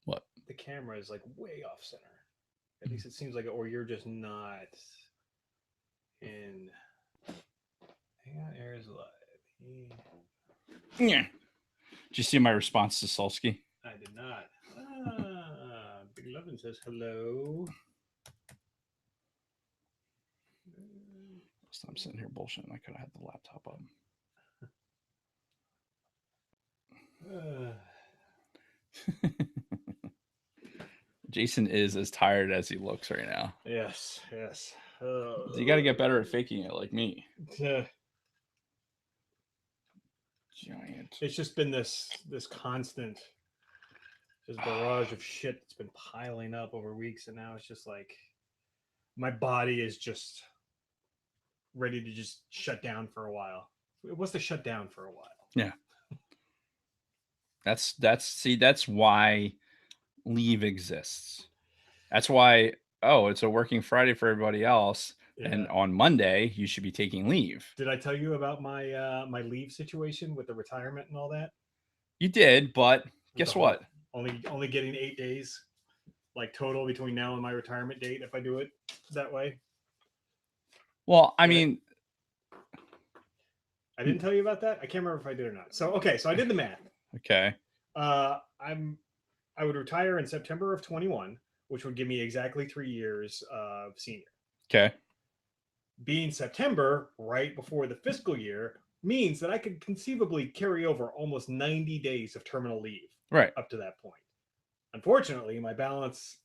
What? The camera is like way off center. At least it seems like it, or you're just not in. Hang on, Air's live. Yeah. Did you see my response to Solsky? I did not. Big Lovin says hello. So I'm sitting here bullshitting. I could have had the laptop up. Uh, Jason is as tired as he looks right now. yes, yes. You got to get better at faking it, like me. Uh, Giant. it's just been this constant just barrage of shit that's been piling up over weeks, and now it's just like my body is just ready to just shut down for a while. It wants to shut down for a while. Yeah. That's why leave exists. That's why, oh, it's a working Friday for everybody else. Yeah. And on Monday, you should be taking leave. Did I tell you about my leave situation with the retirement and all that? You did, but With the guess whole what? only getting 8 days, like total between now and my retirement date if I do it that way. Well, I Did I? mean, I didn't tell you about that. I can't remember if I did or not. So okay, so I did the math. okay. I'm I would retire in September of 21, which would give me exactly 3 years of senior. Okay. Being September, right before the fiscal year, means that I could conceivably carry over almost 90 days of terminal leave Right. up to that point. Unfortunately, my balance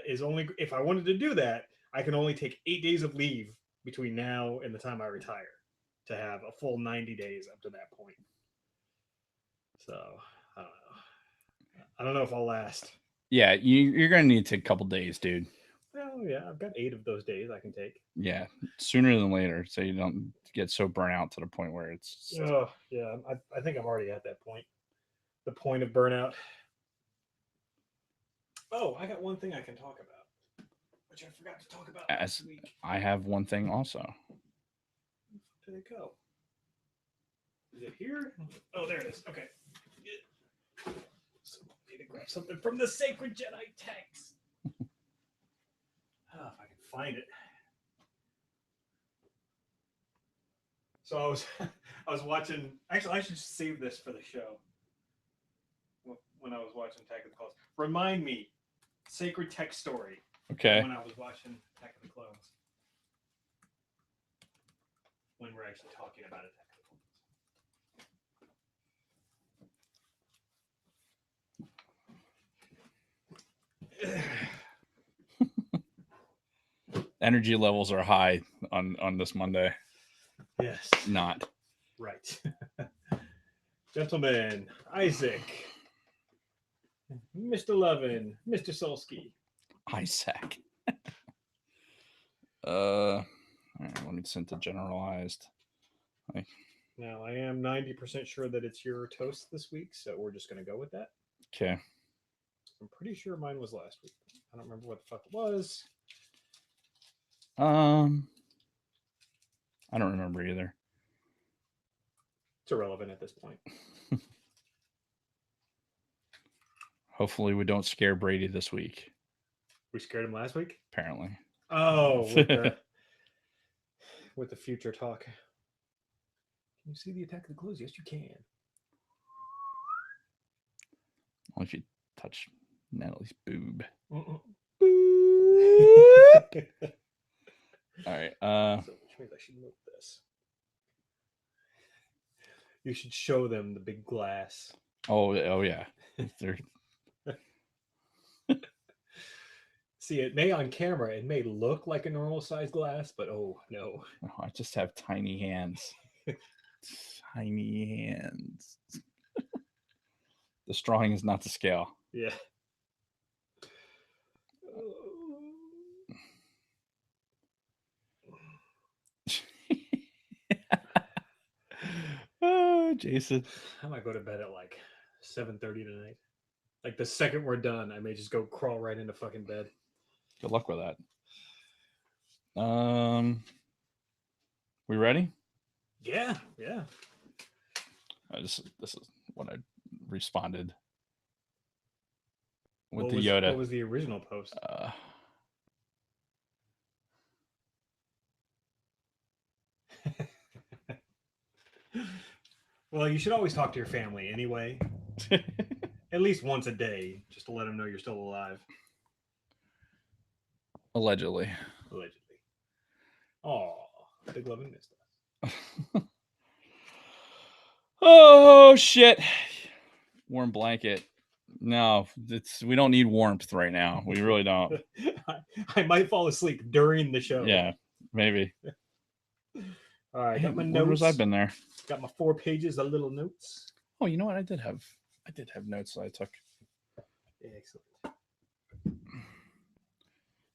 is only, if I wanted to do that, I can only take 8 days of leave between now and the time I retire to have a full 90 days up to that point. So, I don't know. I don't know if I'll last. Yeah, you're going to need to take a couple days, dude. Well, yeah, I've got 8 of those days I can take. Yeah, sooner than later, so you don't get so burnt out to the point where it's. Oh, yeah, I think I'm already at that point. The point of burnout. Oh, I got one thing I can talk about, which I forgot to talk about As last week. I have one thing also. Where did it go? Is it here? Oh, there it is. Okay. So I need to grab something from the Sacred Jedi text. Oh, if I can find it. So I was I was watching. Actually, I should save this for the show. When I was watching Attack of the Clones, remind me sacred text story Okay. when I was watching Attack of the Clones. When we're actually talking about Attack of the Clones. Energy levels are high on this Monday. Yes. Not. Right. Gentlemen, Isaac, Mr. Levin, Mr. Solsky. Isaac. All right, let me send to generalized. Now, I am 90% sure that it's your toast this week, so we're just going to go with that. Okay. I'm pretty sure mine was last week. I don't remember what the fuck it was. Um, I don't remember either. It's irrelevant at this point. Hopefully, we don't scare Brady this week. We scared him last week? Apparently. Oh, with the future talk. Can you see the Attack of the Clones? Yes, you can. Only if you touch Natalie's boob. All right. So, which means I should move this. You should show them the big glass. Oh yeah. They're... See, it may on camera, it may look like a normal size glass, but oh no. Oh, I just have tiny hands. Tiny hands. The drawing is not to scale. Yeah. Oh, Jason. I might go to bed at like 7:30 tonight. Like the second we're done, I may just go crawl right into fucking bed. Good luck with that. We ready? Yeah, yeah. This is what I responded. with What the was Yoda. what was the original post? Well, you should always talk to your family anyway. At least once a day, just to let them know you're still alive. Allegedly. Allegedly. Oh, big love and missed us. Oh shit! Warm blanket. No, we don't need warmth right now. We really don't. I might fall asleep during the show. Yeah, maybe. All right, got my When notes. was I been there? Got my 4 pages of little notes. Oh, you know what? I did have notes that I took. Excellent.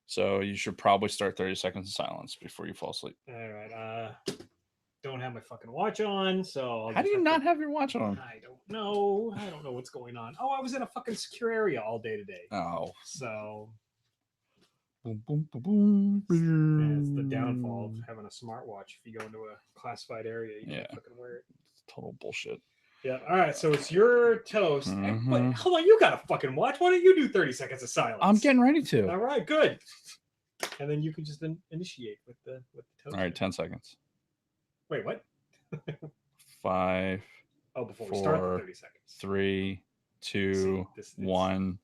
So you should probably start 30 seconds of silence before you fall asleep. All right. Don't have my fucking watch on, so how do you not have your watch on? I don't know. I don't know what's going on. Oh, I was in a fucking secure area all day today. Oh, so boom, boom, boom, boom. It's the downfall of having a smartwatch. If you go into a classified area, you can't fucking wear it. Total bullshit. Yeah. All right. So it's your toast. Mm-hmm. Wait, hold on. You got a fucking watch. Why don't you do 30 seconds of silence? I'm getting ready to. All right. Good. And then you can just initiate with the toast. All right. 10 seconds. Wait. What? 5. Oh, before 4, we start the 30 seconds. 3, 2, 1.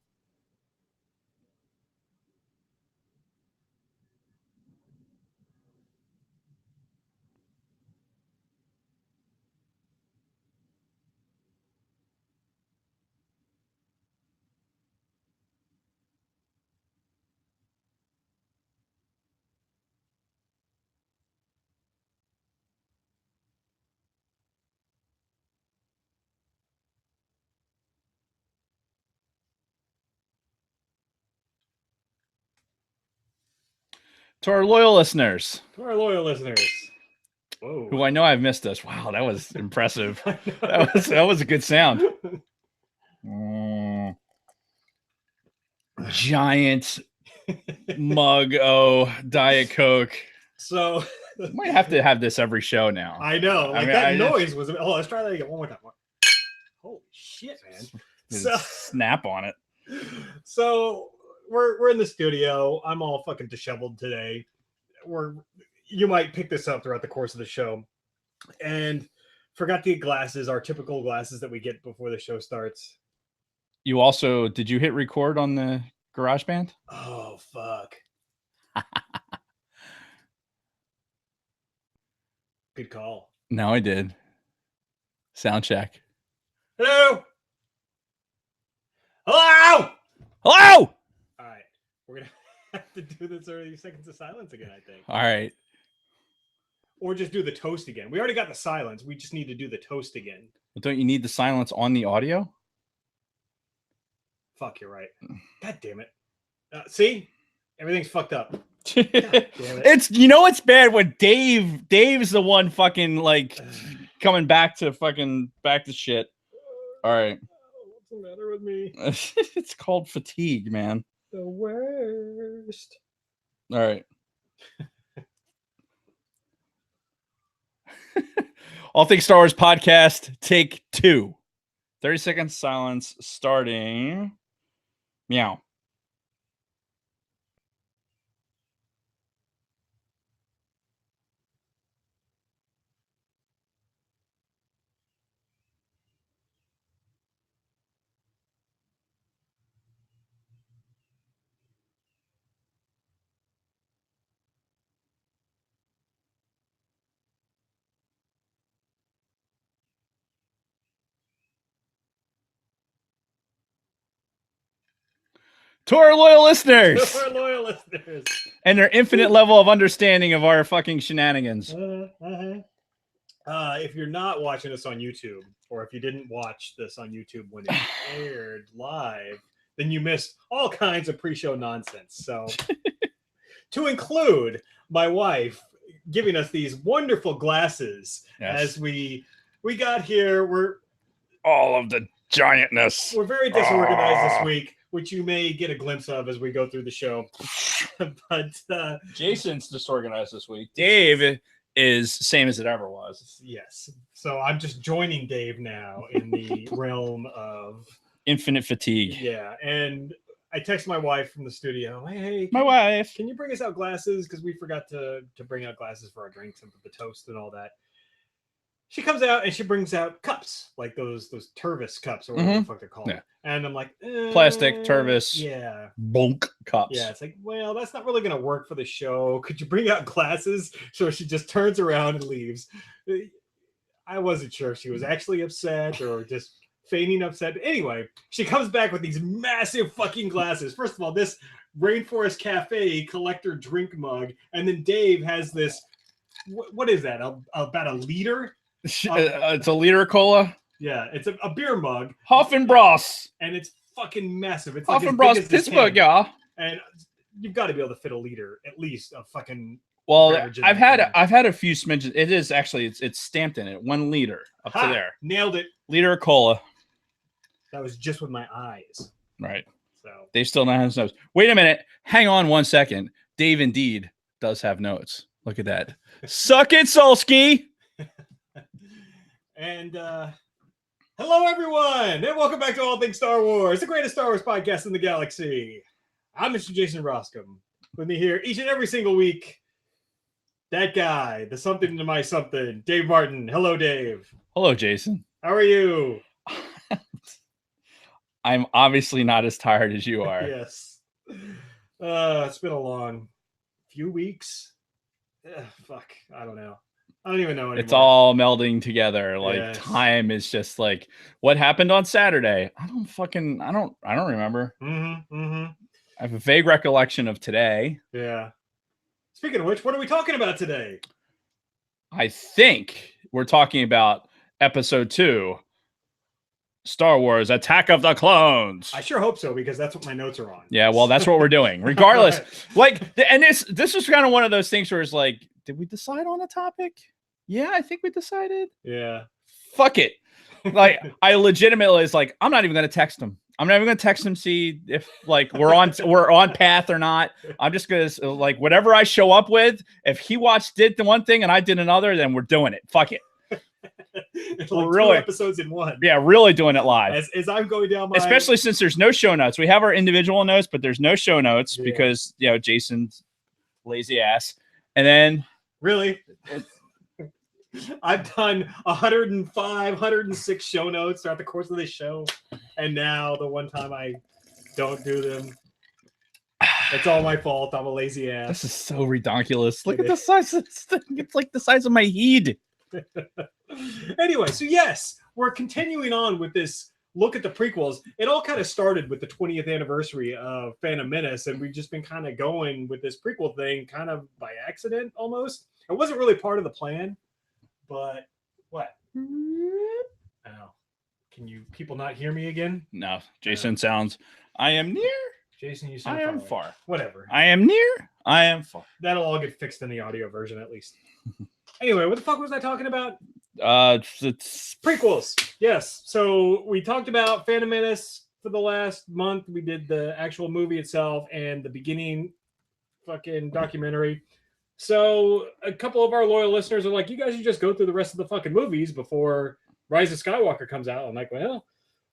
To our loyal listeners. Whoa. Who I know I've missed us. Wow, that was impressive. that was a good sound. Giant mug Diet Coke. So might have to have this every show now. I know. That noise was. Oh, let's try that again one more time. Holy shit, man! So snap on it. So we're in the studio. I'm all fucking disheveled today. You might pick this up throughout the course of the show, and forgot to get glasses, our typical glasses that we get before the show starts. You also did you hit record on the GarageBand? Oh fuck! Good call. No, I did. Sound check. Hello. Hello. Hello. All right, we're gonna have to do this 30 seconds of silence again, I think. All right. Or just do the toast again. We already got the silence. We just need to do the toast again. But don't you need the silence on the audio? Fuck, you're right. God damn it. See? Everything's fucked up. It's it's bad when Dave's the one fucking like coming back to shit. All right. What's the matter with me? It's called fatigue, man. The worst. All right. All Things Star Wars podcast, take 2. 30 seconds silence starting. Meow. To our loyal listeners. And their infinite level of understanding of our fucking shenanigans. If you're not watching us on YouTube, or if you didn't watch this on YouTube when it aired live, then you missed all kinds of pre-show nonsense. So to include my wife giving us these wonderful glasses as we got here, we're all of the giantness. We're very disorganized this week, which you may get a glimpse of as we go through the show. But Jason's disorganized this week. Dave is same as it ever was. Yes. So I'm just joining Dave now in the realm of infinite fatigue. Yeah. And I text my wife from the studio. Hey, My wife. can you bring us out glasses? Because we forgot to bring out glasses for our drinks and the toast and all that. She comes out and she brings out cups, like those Tervis cups or whatever the fuck they're called. Yeah. And I'm like, plastic Tervis. Yeah. Bonk cups. Yeah, it's like, well, that's not really going to work for the show. Could you bring out glasses? So she just turns around and leaves. I wasn't sure if she was actually upset or just feigning upset. But anyway, she comes back with these massive fucking glasses. First of all, this Rainforest Cafe collector drink mug. And then Dave has this, what is that? About a liter? It's a liter of cola. Yeah, it's a beer mug. Hoffenbras. And it's fucking massive. It's Hoffenbras, like Pittsburgh, yeah. And you've got to be able to fit a liter at least of fucking. Well, I've had a few smidges. It is actually it's stamped in it 1 liter up to there. Nailed it. Liter of cola. That was just with my eyes. Right. So Dave still not has notes. Wait a minute. Hang on 1 second. Dave indeed does have notes. Look at that. Suck it, Solsky. And hello, everyone, and welcome back to All Things Star Wars, the greatest Star Wars podcast in the galaxy. I'm Mr. Jason Roscom. With me here each and every single week, that guy, the something to my something, Dave Martin. Hello, Dave. Hello, Jason. How are you? I'm obviously not as tired as you are. Yes. It's been a long few weeks. Fuck, I don't know. I don't even know anymore. It's all melding together. Like yes. Time is just like what happened on Saturday. I don't remember. I have a vague recollection of today. Yeah. Speaking of which, what are we talking about today? I think we're talking about episode 2, Star Wars Attack of the Clones. I sure hope so, because that's what my notes are on. Yeah, well, that's what we're doing. Regardless, and this was kind of one of those things where it's like, did we decide on a topic? Yeah, I think we decided. Yeah. Fuck it. Like, I legitimately is like, I'm not even going to text him. I'm not even going to text him, see if like we're on path or not. I'm just going to like whatever I show up with. If he did the one thing and I did another, then we're doing it. Fuck it. It's like really 2 episodes in one. Yeah, really doing it live. As I'm going down my... Especially since there's no show notes. We have our individual notes, but there's no show notes because, Jason's lazy ass. And then... Really? I've done 105, 106 show notes throughout the course of this show. And now the one time I don't do them, it's all my fault. I'm a lazy ass. This is so ridiculous. Look at the size of this thing. It's like the size of my head. Anyway, so yes, we're continuing on with this look at the prequels. It all kind of started with the 20th anniversary of Phantom Menace, and we've just been kind of going with this prequel thing kind of by accident almost. It wasn't really part of the plan, but what? Oh, can you people not hear me again? No, Jason sounds, I am near. Jason, you sound I am far. Whatever. I am near. I am far. That'll all get fixed in the audio version at least. Anyway, what the fuck was I talking about? It's prequels. Yes. So we talked about Phantom Menace for the last month. We did the actual movie itself and the beginning fucking documentary. So a couple of our loyal listeners are like, you guys should just go through the rest of the fucking movies before Rise of Skywalker comes out. I'm like, well,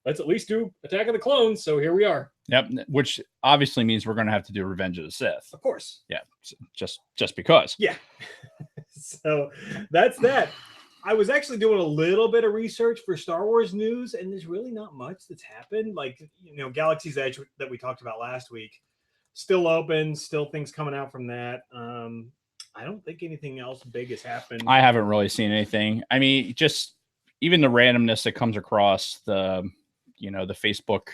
let's at least do Attack of the Clones. So here we are. Yep. Which obviously means we're going to have to do Revenge of the Sith. Of course. Yeah. Just because. Yeah. So that's that. I was actually doing a little bit of research for Star Wars news, and there's really not much that's happened. Like, Galaxy's Edge that we talked about last week, still open, still things coming out from that. I don't think anything else big has happened. I haven't really seen anything. I mean, just even the randomness that comes across the Facebook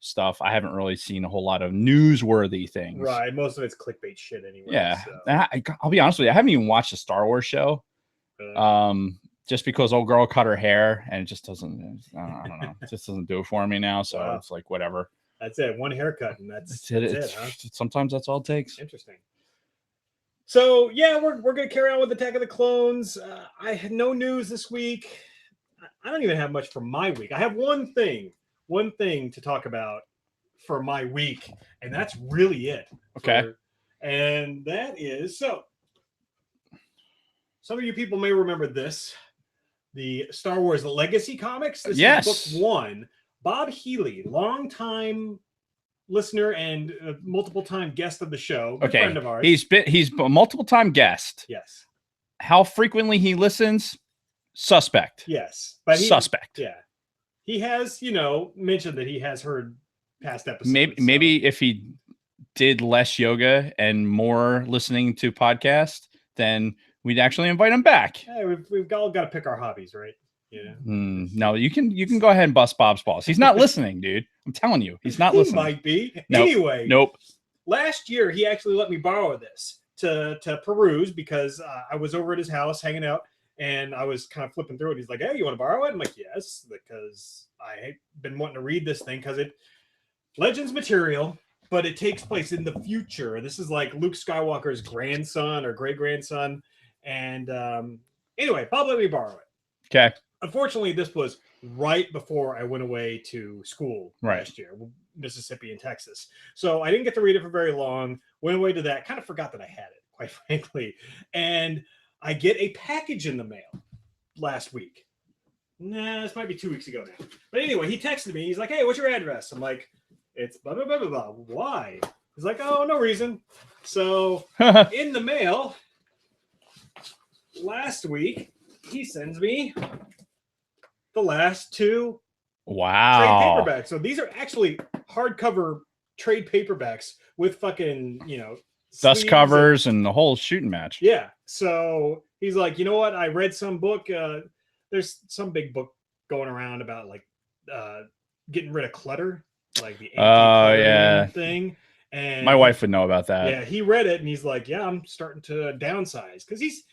stuff. I haven't really seen a whole lot of newsworthy things. Right. Most of it's clickbait shit anyway. Yeah. So. I'll be honest with you. I haven't even watched a Star Wars show. Just because old girl cut her hair and it just doesn't, I don't know. It just doesn't do it for me now. So It's like, whatever. That's it. One haircut and that's it. Huh? Sometimes that's all it takes. Interesting. So yeah, we're going to carry on with Attack of the Clones. I had no news this week. I don't even have much for my week. I have one thing to talk about for my week, and that's really it. Okay. And that is, so some of you people may remember this, the Star Wars Legacy comics. This is book 1. Bob Healy, longtime listener and multiple time guest of the show, good friend of ours. He's a multiple time guest. Yes. How frequently he listens, suspect. Yes, but suspect. Yeah, he has, mentioned that he has heard past episodes. Maybe if he did less yoga and more listening to podcasts, then we'd actually invite him back. Yeah, we've all got to pick our hobbies, right? Yeah. No, you can go ahead and bust Bob's balls. He's not listening, dude. I'm telling you, he's not listening. He might be. Nope. Anyway. Nope. Last year, he actually let me borrow this to peruse because I was over at his house hanging out, and I was kind of flipping through it. He's like, "Hey, you want to borrow it?" I'm like, "Yes," because I've been wanting to read this thing because Legends material, but it takes place in the future. This is like Luke Skywalker's grandson or great grandson, and anyway, Bob let me borrow it. Okay. Unfortunately, this was right before I went away to school last year, Mississippi and Texas. So I didn't get to read it for very long. Went away to that. Kind of forgot that I had it, quite frankly. And I get a package in the mail last week. Nah, this might be 2 weeks ago now. But anyway, he texted me. He's like, "Hey, what's your address?" I'm like, "It's blah, blah, blah, blah, blah." Why? He's like, "Oh, no reason." So in the mail last week, he sends me the last 2 trade paperbacks. So these are actually hardcover trade paperbacks with fucking, dust covers and the whole shooting match. Yeah. So he's like, "You know what? I read some book. There's some big book going around about like getting rid of clutter, like the anti-cluttering thing." And my wife would know about that. Yeah, he read it and he's like, "Yeah, I'm starting to downsize," because he's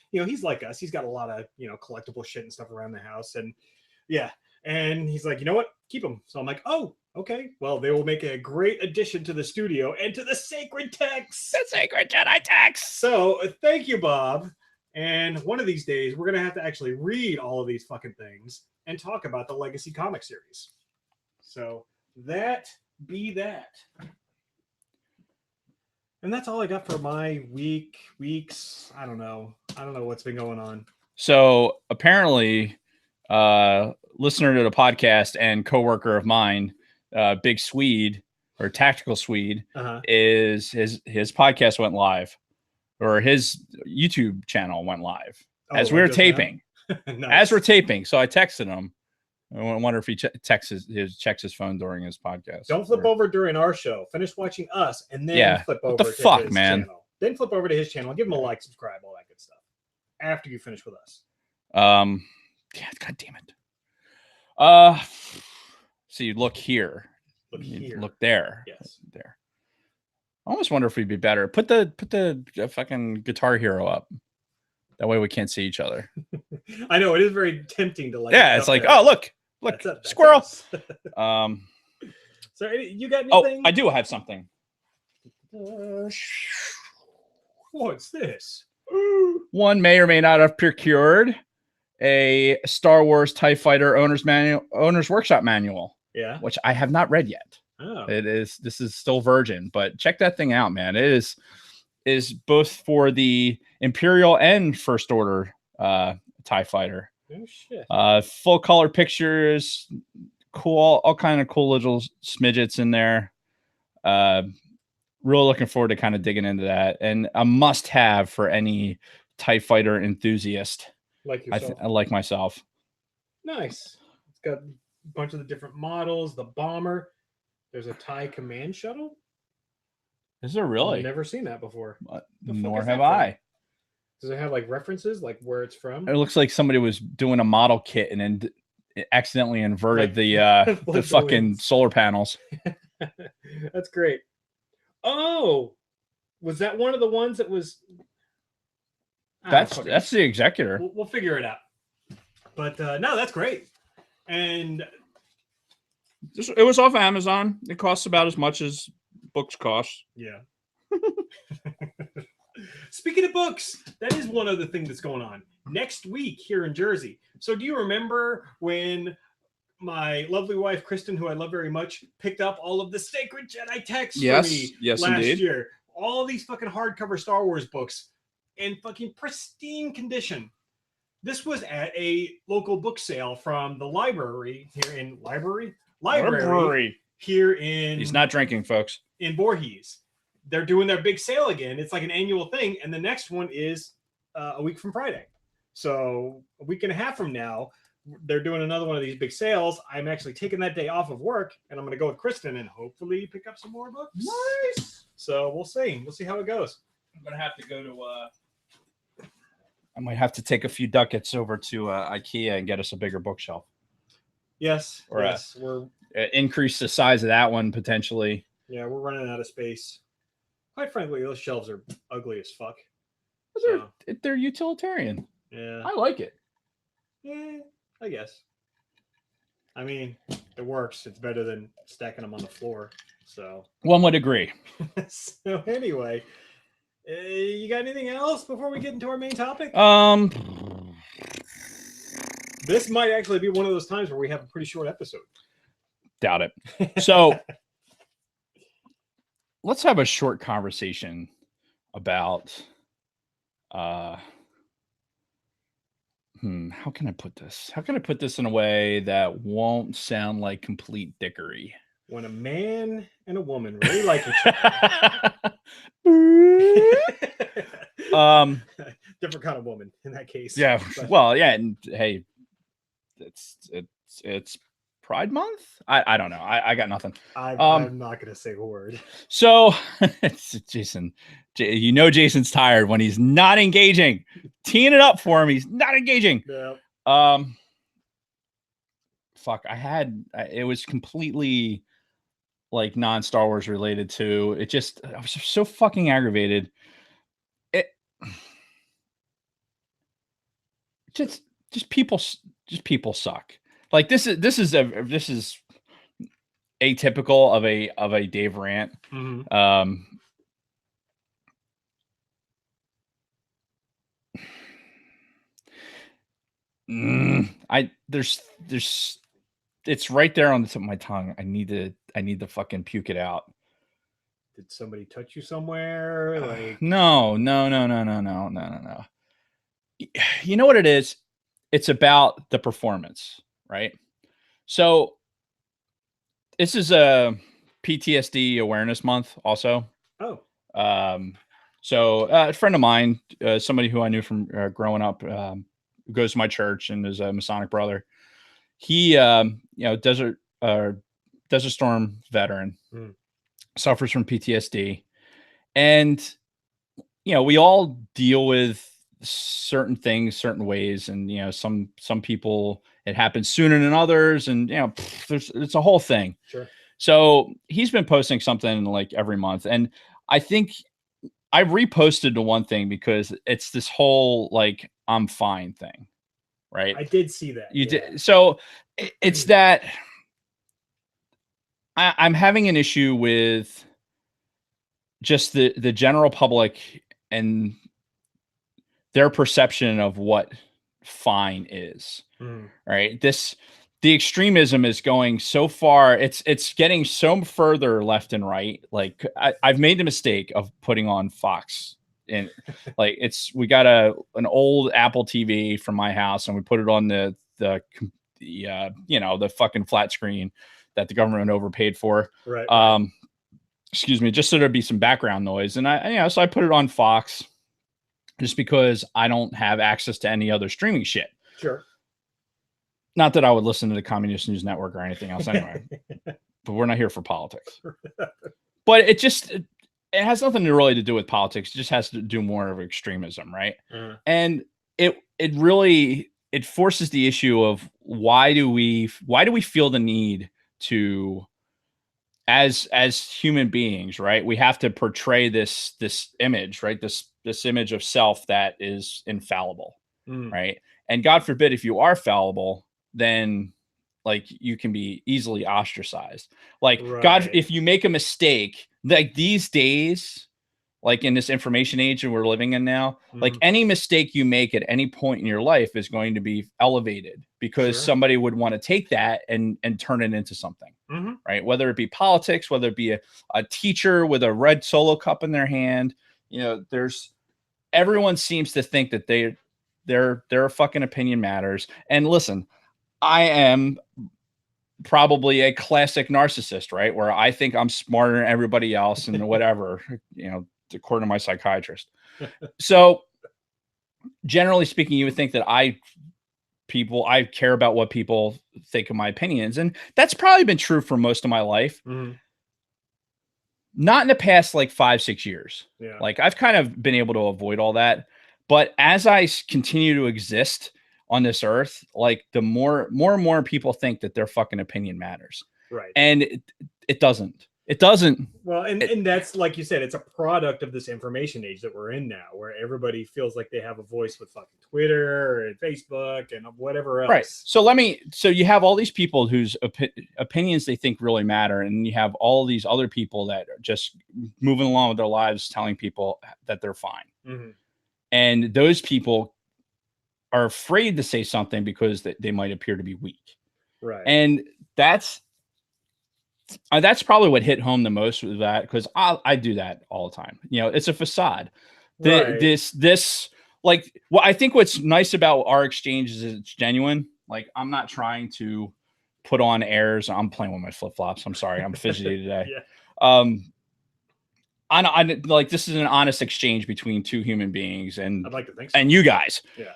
like us. He's got a lot of collectible shit and stuff around the house, and yeah. And he's like, "You know what? Keep them." So I'm like, "Oh, okay. Well, they will make a great addition to the studio and to the sacred text. The sacred Jedi text." So thank you, Bob. And one of these days, we're going to have to actually read all of these fucking things and talk about the Legacy comic series. So that be that. And that's all I got for my weeks. I don't know what's been going on. So apparently, listener to the podcast and coworker of mine, Big Swede or Tactical Swede, is his podcast went live, or his YouTube channel went live as we were taping. Nice. As we're taping, so I texted him. I wonder if he checks his phone during his podcast. Don't flip over during our show. Finish watching us and then flip over to his channel. Then flip over to his channel. Give him a like, subscribe, all that good stuff. After you finish with us. Yeah, god damn it. So you look here. Look there. Yes. There. I almost wonder if we'd be better. Put the fucking Guitar Hero up. That way we can't see each other. I know it is very tempting to like. Yeah, it's like, there. Oh look, that's squirrel. So you got anything? Oh, I do have something. What's this? One may or may not have procured a Star Wars TIE Fighter owner's workshop manual. Yeah, which I have not read yet. Oh. This is still virgin, but check that thing out, man. It is both for the Imperial and First Order TIE Fighter. Oh shit. Full color pictures, cool, all kind of cool little smidgets in there. Really looking forward to kind of digging into that, and a must have for any TIE Fighter enthusiast like yourself. Like myself. Nice. It's got a bunch of the different models, the bomber. There's a TIE command shuttle. Is there really? I've never seen that before. Nor have I. Does it have like references, like where it's from? It looks like somebody was doing a model kit and then accidentally inverted the fucking solar panels. That's great. Oh, was that one of the ones that was? That's the executor. We'll figure it out. But no, that's great. And it was off Amazon. It costs about as much as books cost. Yeah. Speaking of books, that is one other thing that's going on next week here in Jersey. So do you remember when my lovely wife, Kristen, who I love very much, picked up all of the Sacred Jedi texts for me last year? All these fucking hardcover Star Wars books in fucking pristine condition. This was at a local book sale from the library here in library here in He's not drinking, folks. in Voorhees. They're doing their big sale again. It's like an annual thing, and the next one is a week from Friday. So a week and a half from now, they're doing another one of these big sales. I'm actually taking that day off of work, and I'm going to go with Kristen and hopefully pick up some more books. Nice. So we'll see. We'll see how it goes. I'm gonna have to go to. I might have to take a few ducats over to IKEA and get us a bigger bookshelf. Yes. Or yes. We're increase the size of that one potentially. Yeah, we're running out of space. Quite frankly, those shelves are ugly as fuck. They're utilitarian. Yeah. I like it. Yeah, I guess. I mean, it works. It's better than stacking them on the floor. So one would agree. So anyway, you got anything else before we get into our main topic? This might actually be one of those times where we have a pretty short episode. Doubt it. So let's have a short conversation about how can I put this? How can I put this in a way that won't sound like complete dickery? When a man and a woman really like each other. Different kind of woman in that case. Yeah. But, well, yeah, and hey, it's Pride Month. I don't know. I got nothing. I'm not gonna say a word. So it's Jason. You know Jason's tired when he's not engaging. Teeing it up for him. He's not engaging. Yeah. Fuck. It was completely like non-Star Wars related to it. I was so fucking aggravated. Just people suck. Like this is atypical of a Dave rant. Mm-hmm. There's it's right there on the tip of my tongue. I need to fucking puke it out. Did somebody touch you somewhere? Like No. You know what it is? It's about the performance, right? So this is a PTSD awareness month also. Oh. So a friend of mine, somebody who I knew from growing up, goes to my church and is a Masonic brother. He, Desert Storm veteran, suffers from PTSD. And, we all deal with certain things, certain ways. And, some people, it happens sooner than others. And, it's a whole thing. Sure. So he's been posting something like every month. And I think I reposted the one thing because it's this whole, like, I'm fine thing. Right. I did see that. You did. So it's that I'm having an issue with just the general public and their perception of what fine is. Right. The extremism is going so far. It's getting so further left and right. Like I've made the mistake of putting on Fox. And like we got an old Apple TV from my house, and we put it on the fucking flat screen that the government overpaid for. Right. Excuse me, just so there'd be some background noise. And so I put it on Fox just because I don't have access to any other streaming shit. Sure. Not that I would listen to the Communist News Network or anything else anyway, but we're not here for politics. But it has nothing really to do with politics. It just has to do more of extremism, right? And it really forces the issue of why do we feel the need to, as human beings, right? We have to portray this image, right? This image of self that is infallible, right? And God forbid if you are fallible, then like you can be easily ostracized. Like God, if you make a mistake, like these days, like in this information age that we're living in now, like any mistake you make at any point in your life is going to be elevated because somebody would want to take that and turn it into something, right? Whether it be politics, whether it be a teacher with a red Solo cup in their hand, everyone seems to think that their fucking opinion matters. And listen, I am probably a classic narcissist, right? Where I think I'm smarter than everybody else and whatever, according to my psychiatrist. So generally speaking, you would think that I care about what people think of my opinions. And that's probably been true for most of my life. Mhm. Not in the past, like 5-6 years. Yeah. Like I've kind of been able to avoid all that. But as I continue to exist on this earth, like the more and more people think that their fucking opinion matters. Right. And it doesn't. It doesn't. Well, and that's, like you said, it's a product of this information age that we're in now, where everybody feels like they have a voice with fucking Twitter and Facebook and whatever else. Right. So you have all these people whose opinions they think really matter, and you have all these other people that are just moving along with their lives, telling people that they're fine. Mm-hmm. And those people are afraid to say something because they might appear to be weak. Right. And that's probably what hit home the most with that, because I do that all the time. It's a facade. Right. This like, well, I think what's nice about our exchange is it's genuine. Like, I'm not trying to put on airs. I'm playing with my flip flops. I'm sorry, I'm fidgety today. Yeah. I like, this is an honest exchange between two human beings, and I'd like to think so. And you guys. Yeah.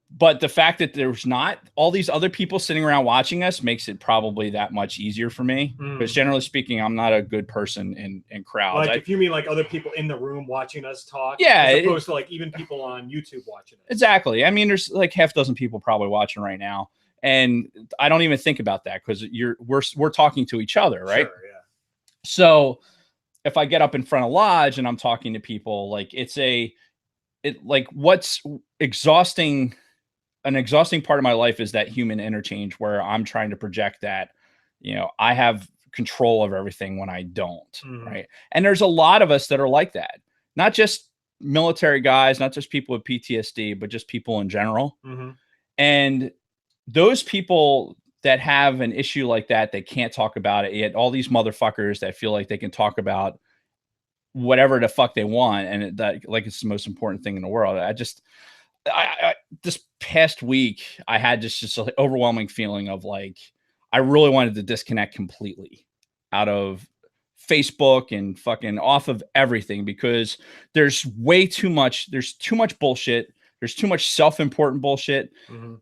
But the fact that there's not all these other people sitting around watching us makes it probably that much easier for me. Because generally speaking, I'm not a good person in crowds. Like, if you mean like other people in the room watching us talk, yeah, as opposed to like even people on YouTube watching us. Exactly. I mean, there's like half a dozen people probably watching right now, and I don't even think about that because we're talking to each other, right? Sure, yeah. So if I get up in front of Lodge and I'm talking to people, like what's exhausting. An exhausting part of my life is that human interchange where I'm trying to project that, I have control of everything when I don't. Mm-hmm. Right. And there's a lot of us that are like that, not just military guys, not just people with PTSD, but just people in general. Mm-hmm. And those people that have an issue like that, they can't talk about it yet. All these motherfuckers that feel like they can talk about whatever the fuck they want. And that, like, it's the most important thing in the world. I this past week, I had just an overwhelming feeling of like, I really wanted to disconnect completely out of Facebook and fucking off of everything, because there's too much bullshit. There's too much self-important bullshit. Mm-hmm.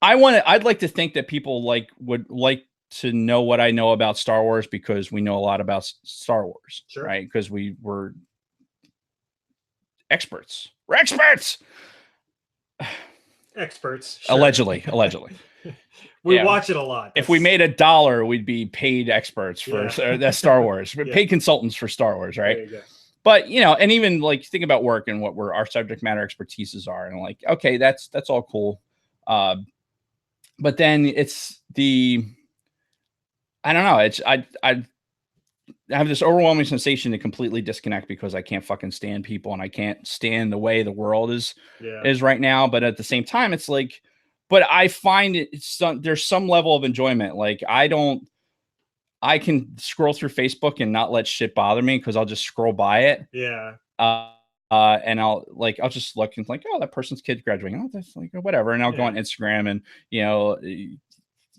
I'd like to think that people would like to know what I know about Star Wars, because we know a lot about Star Wars, sure. Right? Because we're experts. We're experts. Experts. Sure. Allegedly. We watch it a lot. If we made $1, we'd be paid experts for that's Star Wars. Paid consultants for Star Wars, right? There you go. But and even like think about work and what our subject matter expertises are, and like, okay, that's all cool. But then it's I don't know. It's I have this overwhelming sensation to completely disconnect because I can't fucking stand people, and I can't stand the way the world is right now. But at the same time, it's like, but I find there's some level of enjoyment. Like I can scroll through Facebook and not let shit bother me, because I'll just scroll by it. Yeah. And I'll just look and like, oh, that person's kid's graduating. Oh, that's like whatever. And I'll go on Instagram and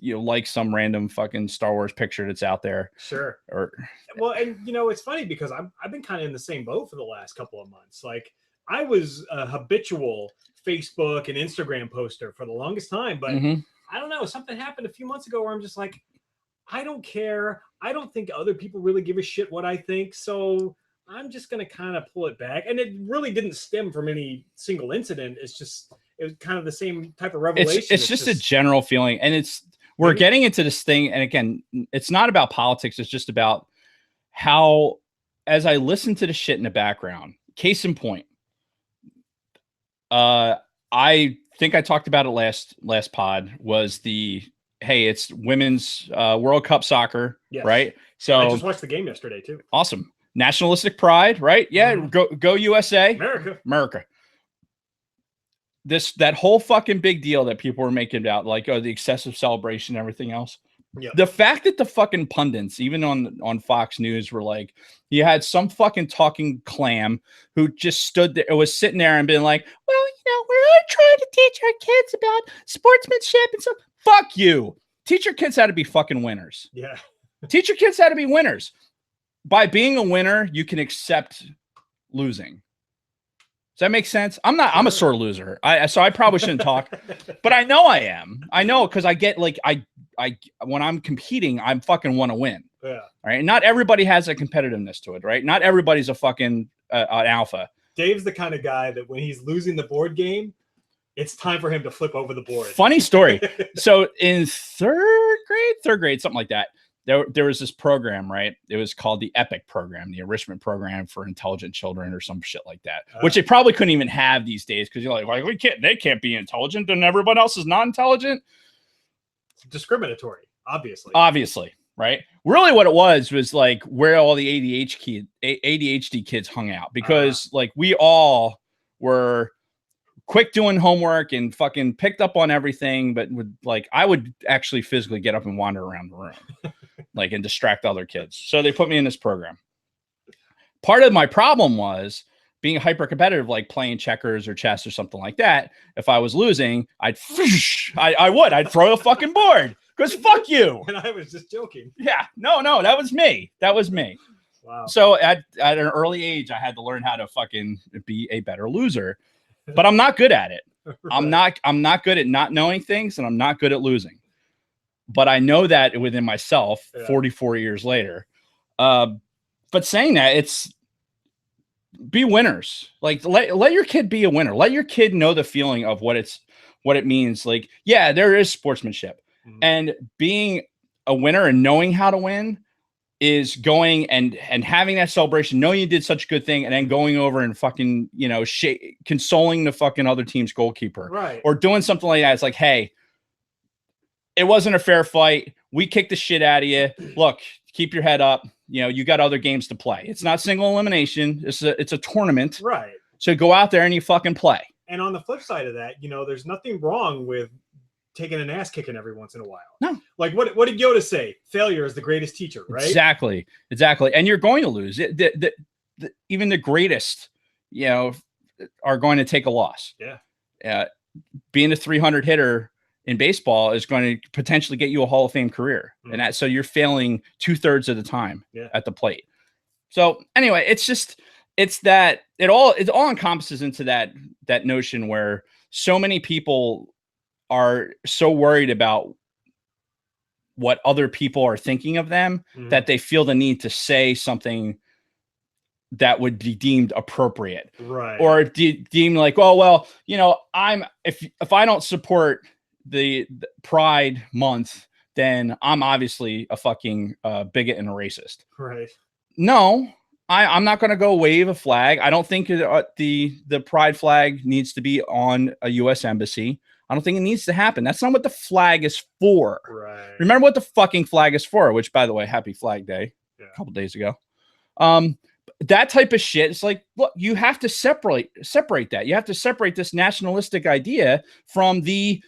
like some random fucking Star Wars picture that's out there. Sure. And it's funny because I've been kind of in the same boat for the last couple of months. Like, I was a habitual Facebook and Instagram poster for the longest time, but I don't know, something happened a few months ago where I'm just like, I don't care. I don't think other people really give a shit what I think. So I'm just going to kind of pull it back. And it really didn't stem from any single incident. It was kind of the same type of revelation. It's just a general feeling. And we're getting into this thing. And again, it's not about politics. It's just about how, as I listen to the shit in the background, case in point, I think I talked about it last pod, was hey, it's women's World Cup soccer, right? So I just watched the game yesterday too. Awesome. Nationalistic pride, right? Yeah. Go USA. America. That whole fucking big deal that people were making about, like, the excessive celebration and everything else. Yeah. The fact that the fucking pundits, even on Fox News, were like, you had some fucking talking clam who just stood there, was sitting there and been like, well, we're trying to teach our kids about sportsmanship and stuff. Fuck you. teach your kids how to be fucking winners. Yeah. Teach your kids how to be winners. By being a winner, you can accept losing. Does that make sense? I'm a sore loser. So I probably shouldn't talk, but I know I am. I know, because I get like, I when I'm competing, I'm fucking want to win. Yeah. Right. And not everybody has a competitiveness to it. Right. Not everybody's a fucking an alpha. Dave's the kind of guy that when he's losing the board game, it's time for him to flip over the board. Funny story. So in third grade, something like that, there was this program, right? It was called the EPIC program, the enrichment program for intelligent children or some shit like that, which they probably couldn't even have these days, because you're like, they can't be intelligent and everyone else is not intelligent. It's discriminatory, obviously. Right? Really what it was like where all the ADHD kids hung out, because like we all were quick doing homework and fucking picked up on everything, but I would actually physically get up and wander around the room like and distract other kids. So they put me in this program. Part of my problem was being hyper competitive, like playing checkers or chess or something like that. If I was losing, I'd throw a fucking board, because fuck you. And I was just joking. Yeah, no, that was me. Wow. So at an early age, I had to learn how to fucking be a better loser. But I'm not good at it. Right. I'm not good at not knowing things, and I'm not good at losing. But I know that within myself 44 years later. But saying that, it's be winners. Like let your kid be a winner. Let your kid know the feeling of what it means. Like, yeah, there is sportsmanship. Mm-hmm. And being a winner and knowing how to win is going and having that celebration, knowing you did such a good thing, and then going over and fucking, consoling the fucking other team's goalkeeper, right? Or doing something like that. It's like, hey, it wasn't a fair fight. We kicked the shit out of you. Look, keep your head up. You got other games to play. It's not single elimination. It's a tournament, right? So go out there and you fucking play. And on the flip side of that, there's nothing wrong with taking an ass kicking every once in a while. No. Like what did Yoda say? Failure is the greatest teacher, right? Exactly. And you're going to lose. Even the greatest, are going to take a loss. Yeah. Being a 300 hitter in baseball is going to potentially get you a Hall of Fame career. Mm-hmm. And so you're failing 2/3 of the time at the plate. So anyway, it all encompasses into that notion where so many people are so worried about what other people are thinking of them, mm-hmm. that they feel the need to say something that would be deemed appropriate, right? Or deemed like, oh, well, if I don't support the Pride Month, then I'm obviously a fucking bigot and a racist, right? No, I'm not going to go wave a flag. I don't think the Pride flag needs to be on a U.S. embassy. I don't think it needs to happen. That's not what the flag is for. Right. Remember what the fucking flag is for, which, by the way, happy Flag Day a couple days ago. That type of shit. It's like, look, you have to separate that. You have to separate this nationalistic idea from the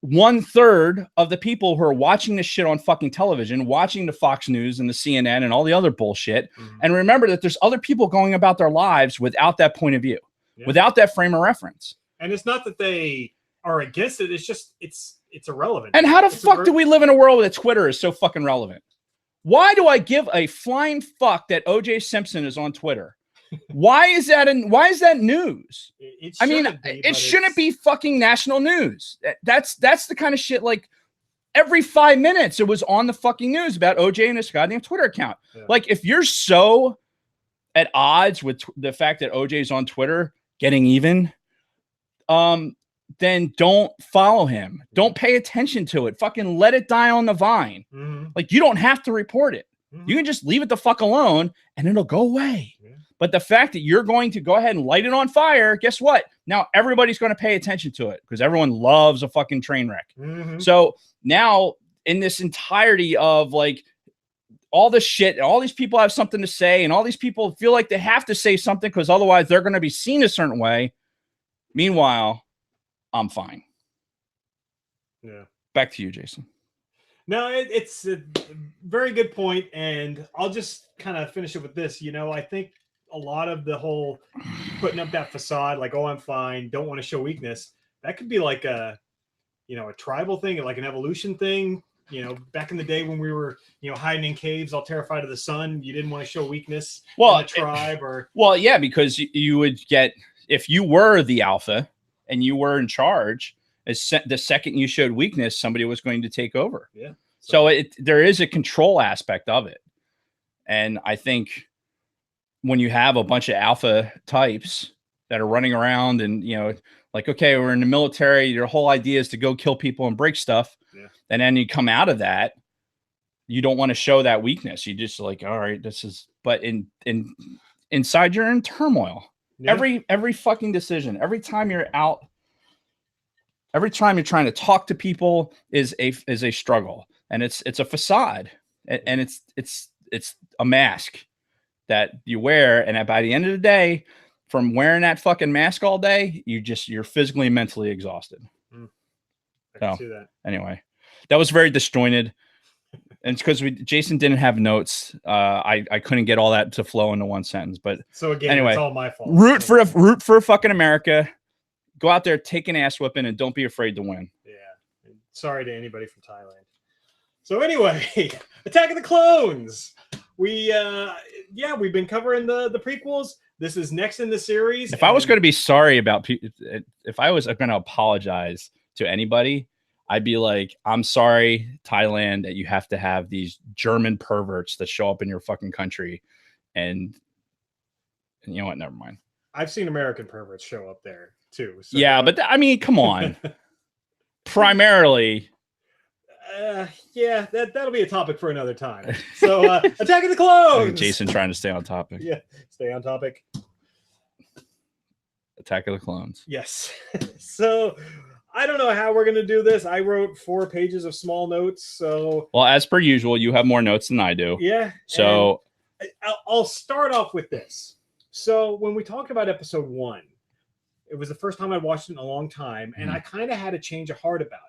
1/3 of the people who are watching this shit on fucking television, watching the Fox News and the CNN and all the other bullshit. Mm-hmm. And remember that there's other people going about their lives without that point of view, without that frame of reference. And it's not that they are against it. It's just, it's irrelevant. And how the fuck do we live in a world where Twitter is so fucking relevant? Why do I give a flying fuck that OJ Simpson is on Twitter? Why is that news? It shouldn't be fucking national news. That's the kind of shit, like every 5 minutes it was on the fucking news about OJ and his goddamn Twitter account. Yeah. Like, if you're so at odds with the fact that OJ is on Twitter getting even, then don't follow him. Don't pay attention to it. Fucking let it die on the vine. Mm-hmm. Like, you don't have to report it. Mm-hmm. You can just leave it the fuck alone and it'll go away. Yeah. But the fact that you're going to go ahead and light it on fire, guess what? Now everybody's going to pay attention to it because everyone loves a fucking train wreck. Mm-hmm. So now, in this entirety of like all this shit, all these people have something to say, and all these people feel like they have to say something because otherwise they're going to be seen a certain way. Meanwhile, I'm fine. Yeah. Back to you, Jason. No, it's a very good point, and I'll just kind of finish it with this. I think a lot of the whole putting up that facade, like, oh, I'm fine, don't want to show weakness, that could be like a tribal thing, like an evolution thing. You know, back in the day when we were, you know, hiding in caves, all terrified of the sun, you didn't want to show weakness in the tribe, or yeah, because you would get, if you were the alpha and you were in charge, the second you showed weakness, somebody was going to take over. Yeah. So there is a control aspect of it, and I think when you have a bunch of alpha types that are running around and, you know, like, okay, we're in the military, your whole idea is to go kill people and break stuff. Yeah. And then you come out of that, you don't want to show that weakness. You just like, all right, this is, but inside you're in turmoil. Yeah. Every fucking decision, every time you're out, every time you're trying to talk to people is a struggle, and it's a facade, and it's a mask that you wear. And by the end of the day, from wearing that fucking mask all day, you're physically and mentally exhausted. I can see that. Anyway, that was very disjointed. And it's because Jason didn't have notes. I couldn't get all that to flow into one sentence. But so again, anyway, it's all my fault. Root for fucking America. Go out there, take an ass whipping, and don't be afraid to win. Yeah. Sorry to anybody from Thailand. So anyway, Attack of the Clones. We've been covering the prequels. This is next in the series. If I was going to be sorry about, if I was going to apologize to anybody, I'd be like, I'm sorry, Thailand, that you have to have these German perverts that show up in your fucking country. And you know what? Never mind. I've seen American perverts show up there too. So. Yeah, but I mean, come on. Primarily. Yeah, that'll be a topic for another time. So, Attack of the Clones. Jason trying to stay on topic. Yeah, stay on topic. Attack of the Clones. Yes. So, I don't know how we're going to do this. I wrote 4 pages of small notes. So, well, as per usual, you have more notes than I do. Yeah. So, I'll start off with this. So, when we talked about episode 1, it was the first time I watched it in a long time, and I kind of had a change of heart about it.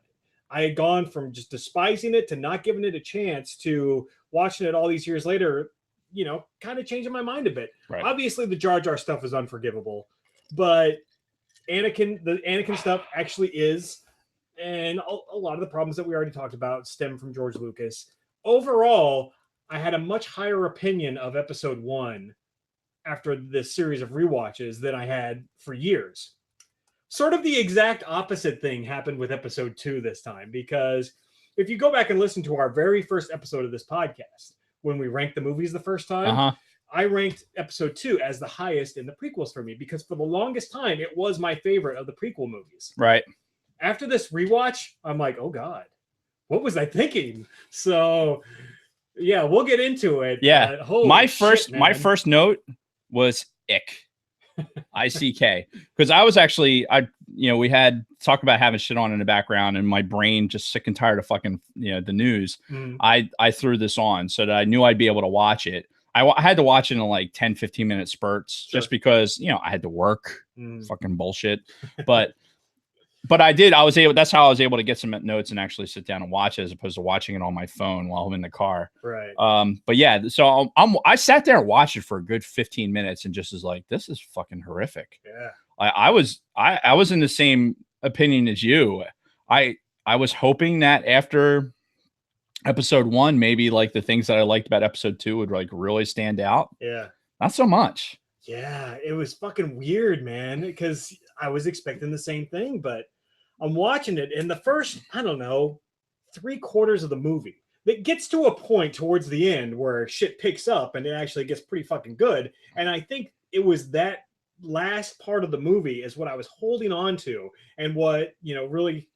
I had gone from just despising it to not giving it a chance to watching it all these years later, you know, kind of changing my mind a bit. Right. Obviously, the Jar Jar stuff is unforgivable, but the Anakin stuff actually is. And a lot of the problems that we already talked about stem from George Lucas. Overall, I had a much higher opinion of episode 1 after this series of rewatches than I had for years. Sort of the exact opposite thing happened with episode 2 this time, because if you go back and listen to our very first episode of this podcast, when we ranked the movies the first time, I ranked episode 2 as the highest in the prequels for me, because for the longest time, it was my favorite of the prequel movies. Right. After this rewatch, I'm like, oh God, what was I thinking? So yeah, we'll get into it. Yeah. My first note was ick. ICK, because I was actually, we had talk about having shit on in the background, and my brain just sick and tired of fucking, the news. I threw this on so that I knew I'd be able to watch it. I had to watch it in like 10-15 minute spurts, just because, I had to work. Fucking bullshit. But I did. That's how I was able to get some notes and actually sit down and watch it, as opposed to watching it on my phone while I'm in the car. Right. But yeah, so I sat there and watched it for a good 15 minutes and just was like, this is fucking horrific. Yeah. I was in the same opinion as you. I was hoping that after episode 1, maybe like the things that I liked about episode 2 would like really stand out. Yeah. Not so much. Yeah, it was fucking weird, man, because I was expecting the same thing, but I'm watching it, and the first, I don't know, 3/4 of the movie, it gets to a point towards the end where shit picks up and it actually gets pretty fucking good. And I think it was that last part of the movie is what I was holding on to, and what, really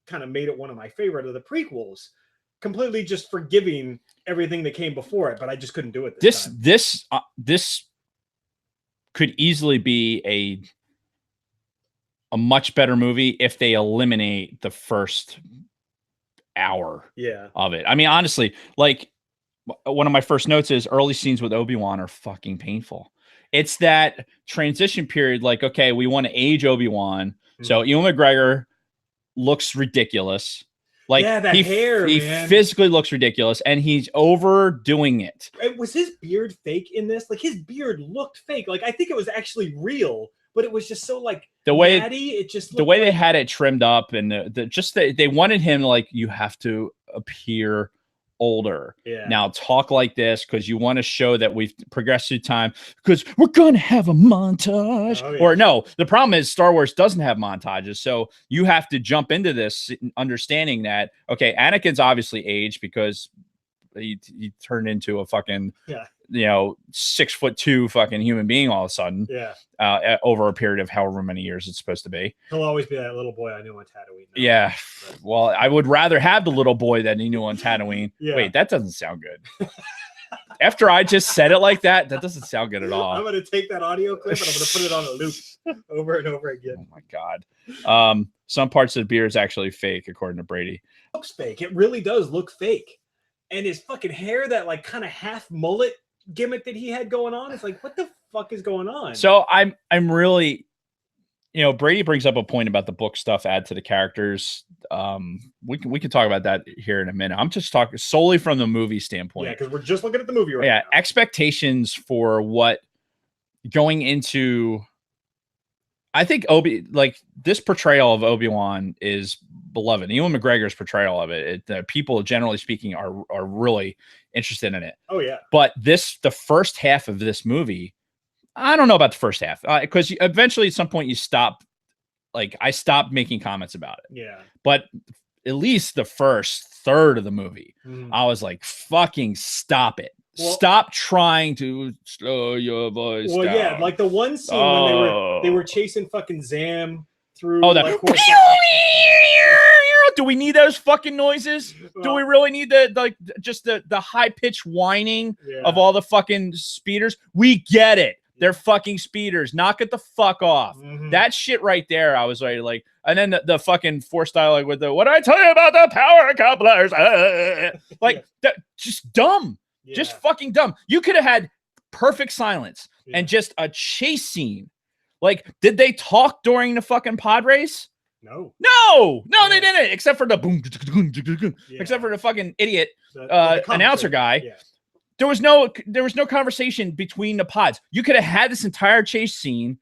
kind of made it one of my favorite of the prequels. Completely just forgiving everything that came before it, but I just couldn't do it this time. This could easily be a much better movie if they eliminate the first hour of it. I mean, honestly, like one of my first notes is early scenes with Obi-Wan are fucking painful. It's that transition period. Like, okay, we want to age Obi-Wan. So Ewan McGregor looks ridiculous. Like, that hair, he man. Physically looks ridiculous, and he's overdoing it. Was his beard fake in this? Like, his beard looked fake. Like, I think it was actually real, but it was just so like the way natty. It just the way they had it trimmed up, and they wanted him, like, you have to appear older. Yeah. Now talk like this because you want to show that we've progressed through time because we're gonna have a montage. Oh, yeah. Or no, the problem is Star Wars doesn't have montages, so you have to jump into this understanding that okay, Anakin's obviously aged because he turned into a fucking 6'2" fucking human being all of a sudden. Yeah. Over a period of however many years it's supposed to be. He'll always be that little boy I knew on Tatooine. Yeah. But. Well, I would rather have the little boy that he knew on Tatooine. Yeah. Wait, that doesn't sound good. After I just said it like that, that doesn't sound good at all. I'm going to take that audio clip and I'm going to put it on a loop over and over again. Oh my God. Some parts of the beer is actually fake, according to Brady. It looks fake. It really does look fake. And his fucking hair, that like kind of half mullet gimmick that he had going on, it's like, what the fuck is going on? So I'm really, Brady brings up a point about the book stuff add to the characters. We can talk about that here in a minute. I'm just talking solely from the movie standpoint. Yeah, because we're just looking at the movie right now. Expectations for what going into. I think this portrayal of Obi-Wan is beloved. Ewan McGregor's portrayal of it, people generally speaking are really interested in it. Oh yeah. But the first half of this movie, I don't know about the first half because eventually at some point you stop. Like I stopped making comments about it. Yeah. But at least the first third of the movie, I was like, fucking stop it. Well, stop trying to slow your voice down. Yeah, like the one scene when they were chasing fucking Zam through. Oh, that. Like, do we need those fucking noises? Do we really need the high pitched whining of all the fucking speeders? We get it. They're fucking speeders. Knock it the fuck off. That shit right there, I was like, and then the fucking Force dialogue with what did I tell you about the power couplers? That just dumb. Yeah. Just fucking dumb. You could have had perfect silence and just a chase scene. Like, did they talk during the fucking pod race? No, they didn't. Except for the boom, except for the fucking idiot announcer guy. Yeah. There was no conversation between the pods. You could have had this entire chase scene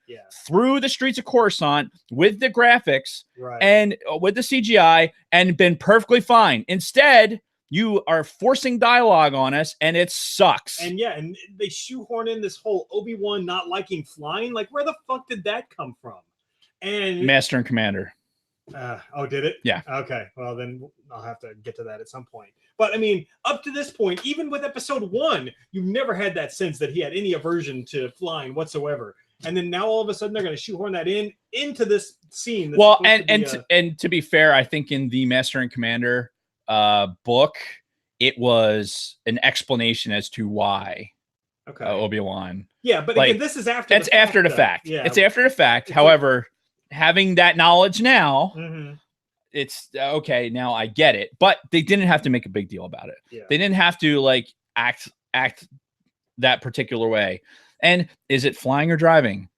through the streets of Coruscant with the graphics and with the CGI and been perfectly fine. Instead, you are forcing dialogue on us, and it sucks. And and they shoehorn in this whole Obi-Wan not liking flying. Like, where the fuck did that come from? And Master and Commander. Did it? Yeah. Okay. Well, then I'll have to get to that at some point. But I mean, up to this point, even with episode 1, you never had that sense that he had any aversion to flying whatsoever. And then now all of a sudden they're going to shoehorn that into this scene. Well, and to be fair, I think in the Master and Commander book, it was an explanation as to why Obi-Wan. Yeah, but again, this is after. It's after the fact. Yeah, it's after the fact. However, having that knowledge now, it's okay. Now I get it, but they didn't have to make a big deal about it. Yeah. They didn't have to act that particular way. And is it flying or driving?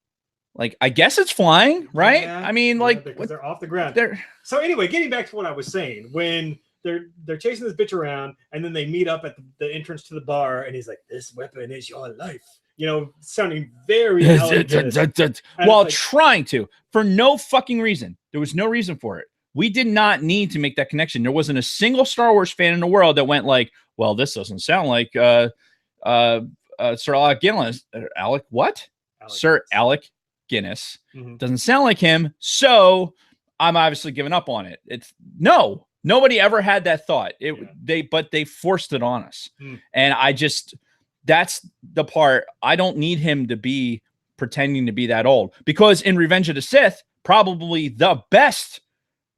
Like, I guess it's flying, right? Yeah, I mean, because they're off the ground. So anyway, getting back to what I was saying, when they're chasing this bitch around, and then they meet up at the entrance to the bar, and he's like, "This weapon is your life." Sounding very while trying to, for no fucking reason. There was no reason for it. We did not need to make that connection. There wasn't a single Star Wars fan in the world that went like, "Well, this doesn't sound like Sir Alec Guinness." Sir Alec Guinness doesn't sound like him. So I'm obviously giving up on it. Nobody ever had that thought. But they forced it on us, and that's the part. I don't need him to be pretending to be that old, because in Revenge of the Sith, probably the best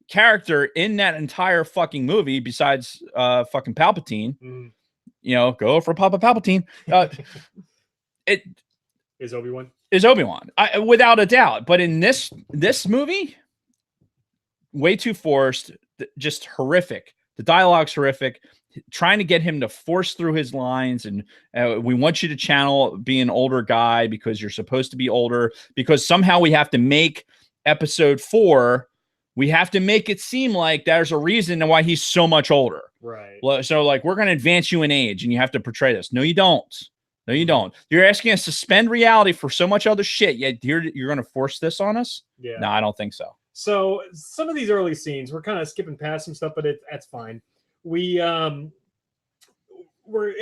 character in that entire fucking movie, besides fucking Palpatine, go for Papa Palpatine. It is Obi-Wan. Without a doubt. But in this movie, way too forced, just horrific. The dialogue's horrific. Trying to get him to force through his lines, and we want you to channel be an older guy because you're supposed to be older, because somehow we have to make episode 4, we have to make it seem like there's a reason why he's so much older. Right. So we're going to advance you in age and you have to portray this. No, you don't. You're asking us to suspend reality for so much other shit, yet you're going to force this on us? Yeah. No, I don't think so. So some of these early scenes, we're kind of skipping past some stuff, but that's fine. we were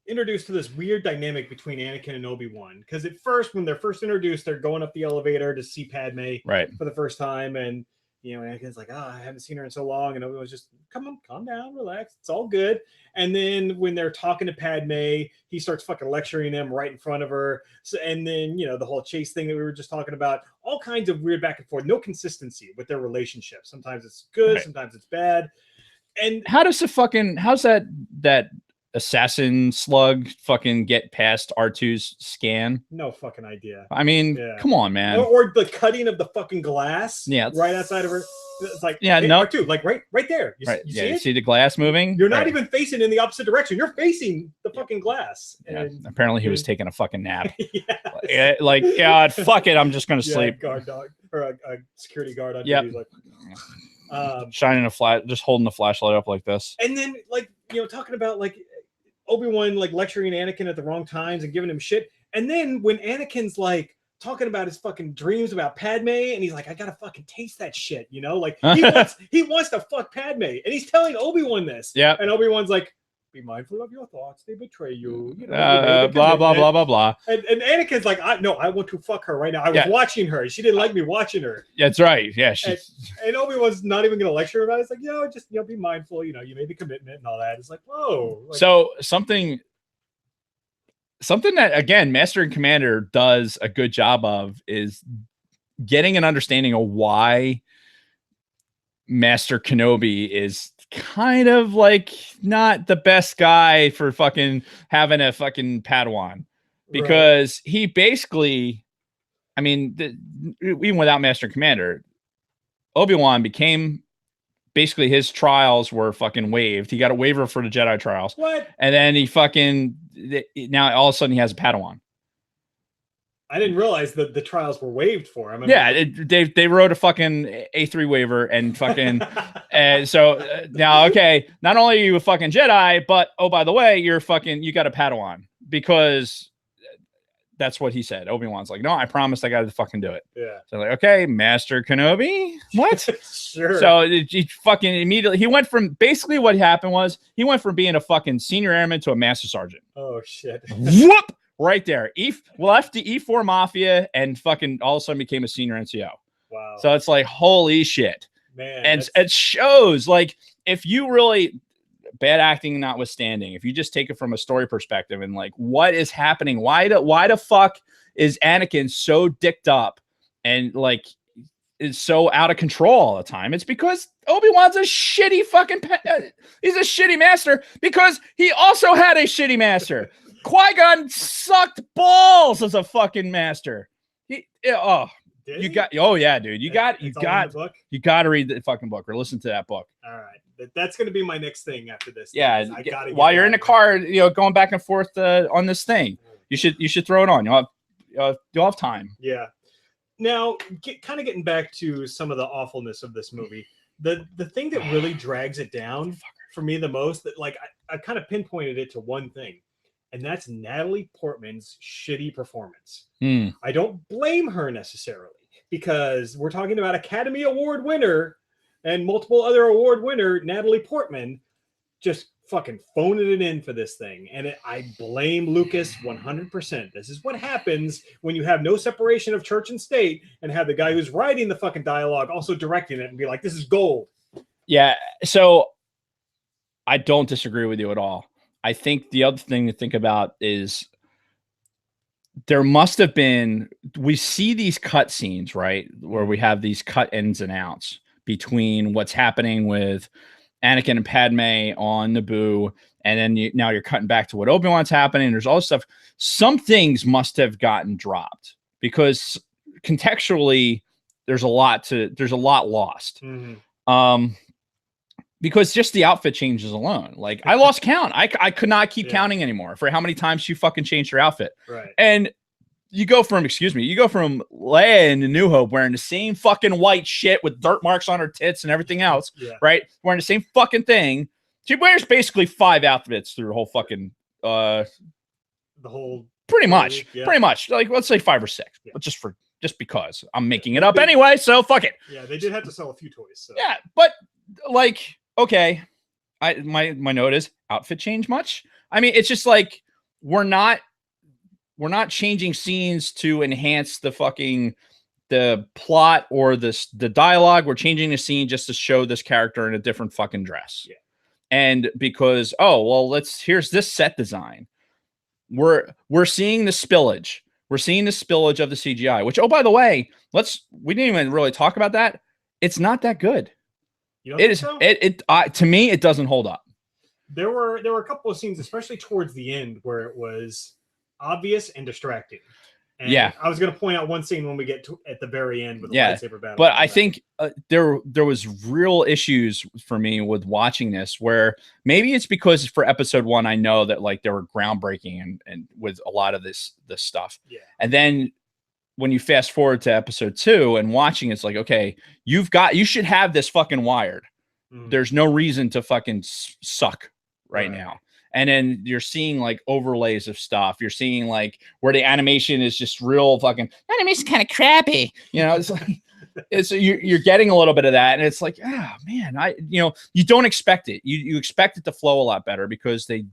introduced to this weird dynamic between Anakin and Obi-Wan, because at first, when they're first introduced, they're going up the elevator to see Padme Right. for the first time, and Anakin's like, I haven't seen her in so long, and Obi-Wan's just, come on, calm down, relax, it's all good. And then when they're talking to Padme, he starts fucking lecturing them right in front of her. So, and then the whole chase thing that we were just talking about, all kinds of weird back and forth, no consistency with their relationship. Sometimes it's good, right. Sometimes it's bad. And how's that assassin slug fucking get past R2's scan? No fucking idea. I mean, come on, man. Or the cutting of the fucking glass, right outside of her. It's like, yeah, hey, no, R2, like right there. You see it? You see the glass moving? You're not even facing in the opposite direction. You're facing the fucking glass. Yeah. And apparently he was taking a fucking nap. Like, God, fuck it. I'm just gonna sleep. Guard dog or a security guard on duty, like, shining a flash, just holding the flashlight up like this. And then, like, talking about like Obi-Wan like lecturing Anakin at the wrong times and giving him shit. And then when Anakin's like talking about his fucking dreams about Padme, and he's like, I gotta fucking taste that shit, like he wants to fuck Padme, and he's telling Obi-Wan this. Yeah. And Obi-Wan's like, be mindful of your thoughts, they betray you. Blah blah blah blah blah. And Anakin's like, I want to fuck her right now. I was watching her. She didn't like me watching her. That's right. Yeah. And Obi-Wan's not even gonna lecture about it. It's like, just be mindful. You made the commitment and all that. It's like, whoa. Like, so something that, again, Master and Commander does a good job of is getting an understanding of why Master Kenobi is kind of like not the best guy for fucking having a fucking Padawan, because he basically, I mean, even without Master and Commander, Obi-Wan became basically, his trials were fucking waived. He got a waiver for the Jedi trials. What? And then he fucking, now all of a sudden he has a Padawan. I didn't realize that the trials were waived for him. They wrote a fucking A3 waiver and fucking, and so now, okay, not only are you a fucking Jedi, but oh, by the way, you got a Padawan, because that's what he said. Obi-Wan's like, no, I promised I got to fucking do it. Yeah. So like, okay, Master Kenobi, what? Sure. So he fucking immediately, he went from, basically what happened was he went from being a fucking senior airman to a master sergeant. Oh shit. Whoop! Right there. Left the E4 Mafia and fucking all of a sudden became a senior NCO. Wow. So it's like, holy shit. Man. And it shows, like, if you really, bad acting notwithstanding, if you just take it from a story perspective and like, what is happening? Why the fuck is Anakin so dicked up and like is so out of control all the time? It's because Obi-Wan's a shitty fucking he's a shitty master, because he also had a shitty master. Qui-Gon sucked balls as a fucking master. You got to read the fucking book or listen to that book. All right, that's going to be my next thing after this. Yeah, while you're in the car, going back and forth on this thing, you should throw it on. You'll have time. Yeah. Now, kind of getting back to some of the awfulness of this movie, the thing that really drags it down for me the most, that like I kind of pinpointed it to one thing. And that's Natalie Portman's shitty performance. I don't blame her necessarily, because we're talking about Academy Award winner and multiple other award winner Natalie Portman just fucking phoning it in for this thing. And I blame Lucas 100%. This is what happens when you have no separation of church and state and have the guy who's writing the fucking dialogue also directing it and be like, this is gold. Yeah. So I don't disagree with you at all. I think the other thing to think about is there must have been, we see these cut scenes, right? Where we have these cut ins and outs between what's happening with Anakin and Padme on Naboo. And then now you're cutting back to what Obi-Wan's happening. There's all this stuff. Some things must have gotten dropped because contextually there's a lot lost. Mm-hmm. Because just the outfit changes alone. Like I lost count. I could not keep counting anymore for how many times she fucking changed her outfit. Right. And you go from Leia in New Hope wearing the same fucking white shit with dirt marks on her tits and everything else, right? Wearing the same fucking thing. She wears basically 5 outfits through her whole fucking the whole pretty much. Like let's say 5 or 6. But just because I'm making it up anyway, so fuck it. Yeah, they did have to sell a few toys. So. Yeah, but like, okay, my note is outfit change much. I mean, it's just like we're not changing scenes to enhance the plot or the dialogue. We're changing the scene just to show this character in a different fucking dress. Yeah. And because, oh, well, here's this set design. We're seeing the spillage. We're seeing the spillage of the CGI, which, oh, by the way, we didn't even really talk about that. It's not that good. It is, so? To me, it doesn't hold up. There were a couple of scenes, especially towards the end, where it was obvious and distracting. And yeah, I was going to point out one scene when we get to at the very end with the lightsaber battle. But I think there was real issues for me with watching this, where maybe it's because for episode 1, I know that like they were groundbreaking and with a lot of this stuff. Yeah. And then when you fast forward to episode 2 and watching, it's like, okay, you should have this fucking wired. Mm-hmm. There's no reason to fucking suck right now. And then you're seeing like overlays of stuff. You're seeing like where the animation is just real fucking animation kind of crappy. You know, it's like you're getting a little bit of that, and it's like, man, you don't expect it. You expect it to flow a lot better because they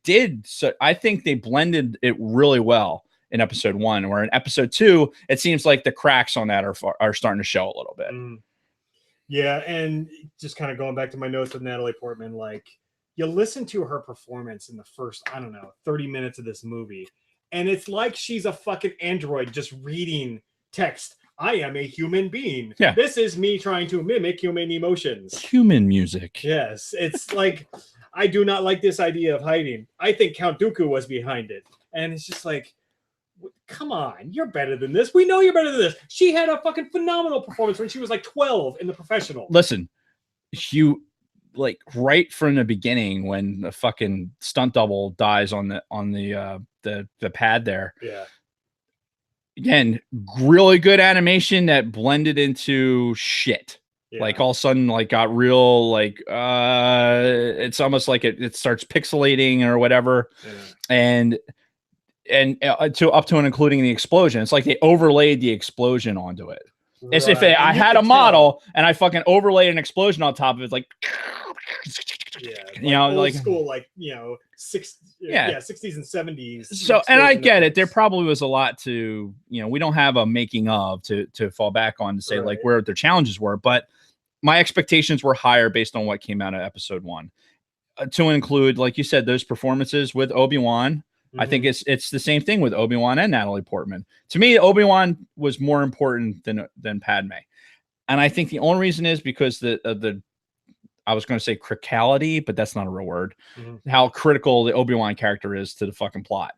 did. So I think they blended it really well in episode 1, where in episode 2, it seems like the cracks on that are starting to show a little bit. Yeah, and just kind of going back to my notes with Natalie Portman, like, you listen to her performance in the first, 30 minutes of this movie, and it's like she's a fucking android just reading text. I am a human being. Yeah. This is me trying to mimic human emotions. Human music. Yes. It's like, I do not like this idea of hiding. I think Count Dooku was behind it. And it's just like, come on, you're better than this. We know you're better than this. She had a fucking phenomenal performance when she was like 12 in The Professional. Listen, like right from the beginning when the fucking stunt double dies on the pad there. Yeah. Again, really good animation that blended into shit. Yeah. Like all of a sudden, like got real, like it's almost like it starts pixelating or whatever. Yeah. And up to and including the explosion. It's like they overlaid the explosion onto it. Right. As if I had a model and I fucking overlaid an explosion on top of it, like, old school, like, 60s and 70s. So, and I get it. There probably was a lot to, we don't have a making of to fall back on to say like where their challenges were, but my expectations were higher based on what came out of episode 1. To include, like you said, those performances with Obi-Wan. I think it's the same thing with Obi-Wan and Natalie Portman. To me, Obi-Wan was more important than Padme. And I think the only reason is because I was going to say criticality, but that's not a real word. How critical the Obi-Wan character is to the fucking plot.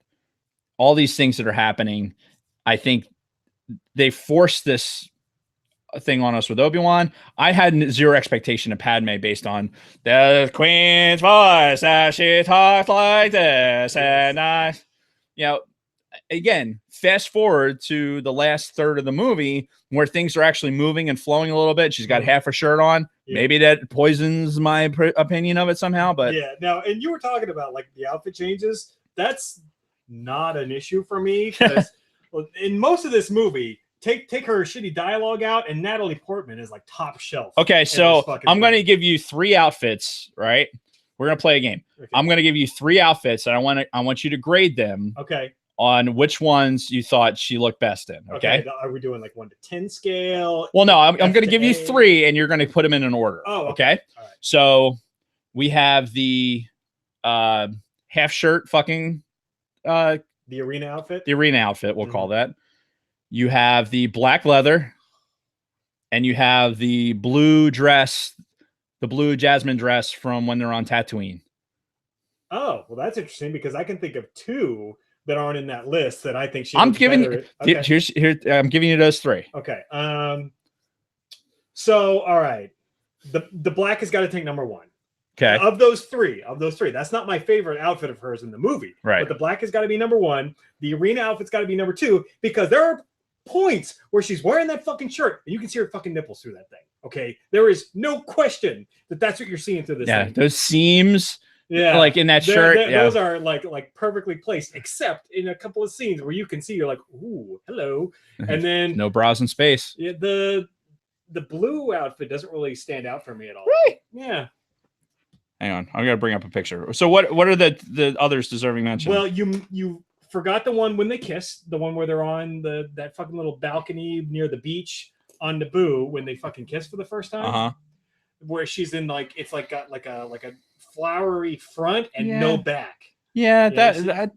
All these things that are happening, I think they forced this thing on us with Obi-Wan. I had zero expectation of Padme based on the Queen's voice as she talked like this. And again, fast forward to the last third of the movie where things are actually moving and flowing a little bit. She's got half her shirt on. Yeah. Maybe that poisons my opinion of it somehow, but yeah. Now, and you were talking about like the outfit changes. That's not an issue for me because in most of this movie, take her shitty dialogue out, and Natalie Portman is like top shelf. Okay, so I'm going to give you 3 outfits, right? We're going to play a game. Okay. I'm going to give you 3 outfits, and I want you to grade them. Okay. On which ones you thought she looked best in. Okay. Are we doing like 1 to 10 scale? Well, no, I'm going to give you 3, and you're going to put them in an order. Oh, okay. All right. So we have the half shirt fucking the arena outfit. The arena outfit, we'll call that. You have the black leather, and you have the blue dress, the blue jasmine dress from when they're on Tatooine. Oh, well, that's interesting because I can think of 2 that aren't in that list that I think she. I'm giving I'm giving you those 3. Okay. So all right, the black has got to take number 1. Okay. Of those three, that's not my favorite outfit of hers in the movie. Right. But the black has got to be number 1. The arena outfit's got to be number 2 because there are points where she's wearing that fucking shirt and you can see her fucking nipples through that thing. Okay. There is no question that that's what you're seeing through this thing. Those seams. Yeah, like in that shirt. Those are like perfectly placed, except in a couple of scenes where you can see you're like, ooh, hello, and then no bras in space. Yeah, the blue outfit doesn't really stand out for me at all. Really? Yeah. Hang on, I gotta bring up a picture. So what are the others deserving mention? Well, you forgot the one when they kiss, the one where they're on that fucking little balcony near the beach on Naboo when they fucking kiss for the first time. Where she's in like it's like got like a flowery front and no back. Yeah,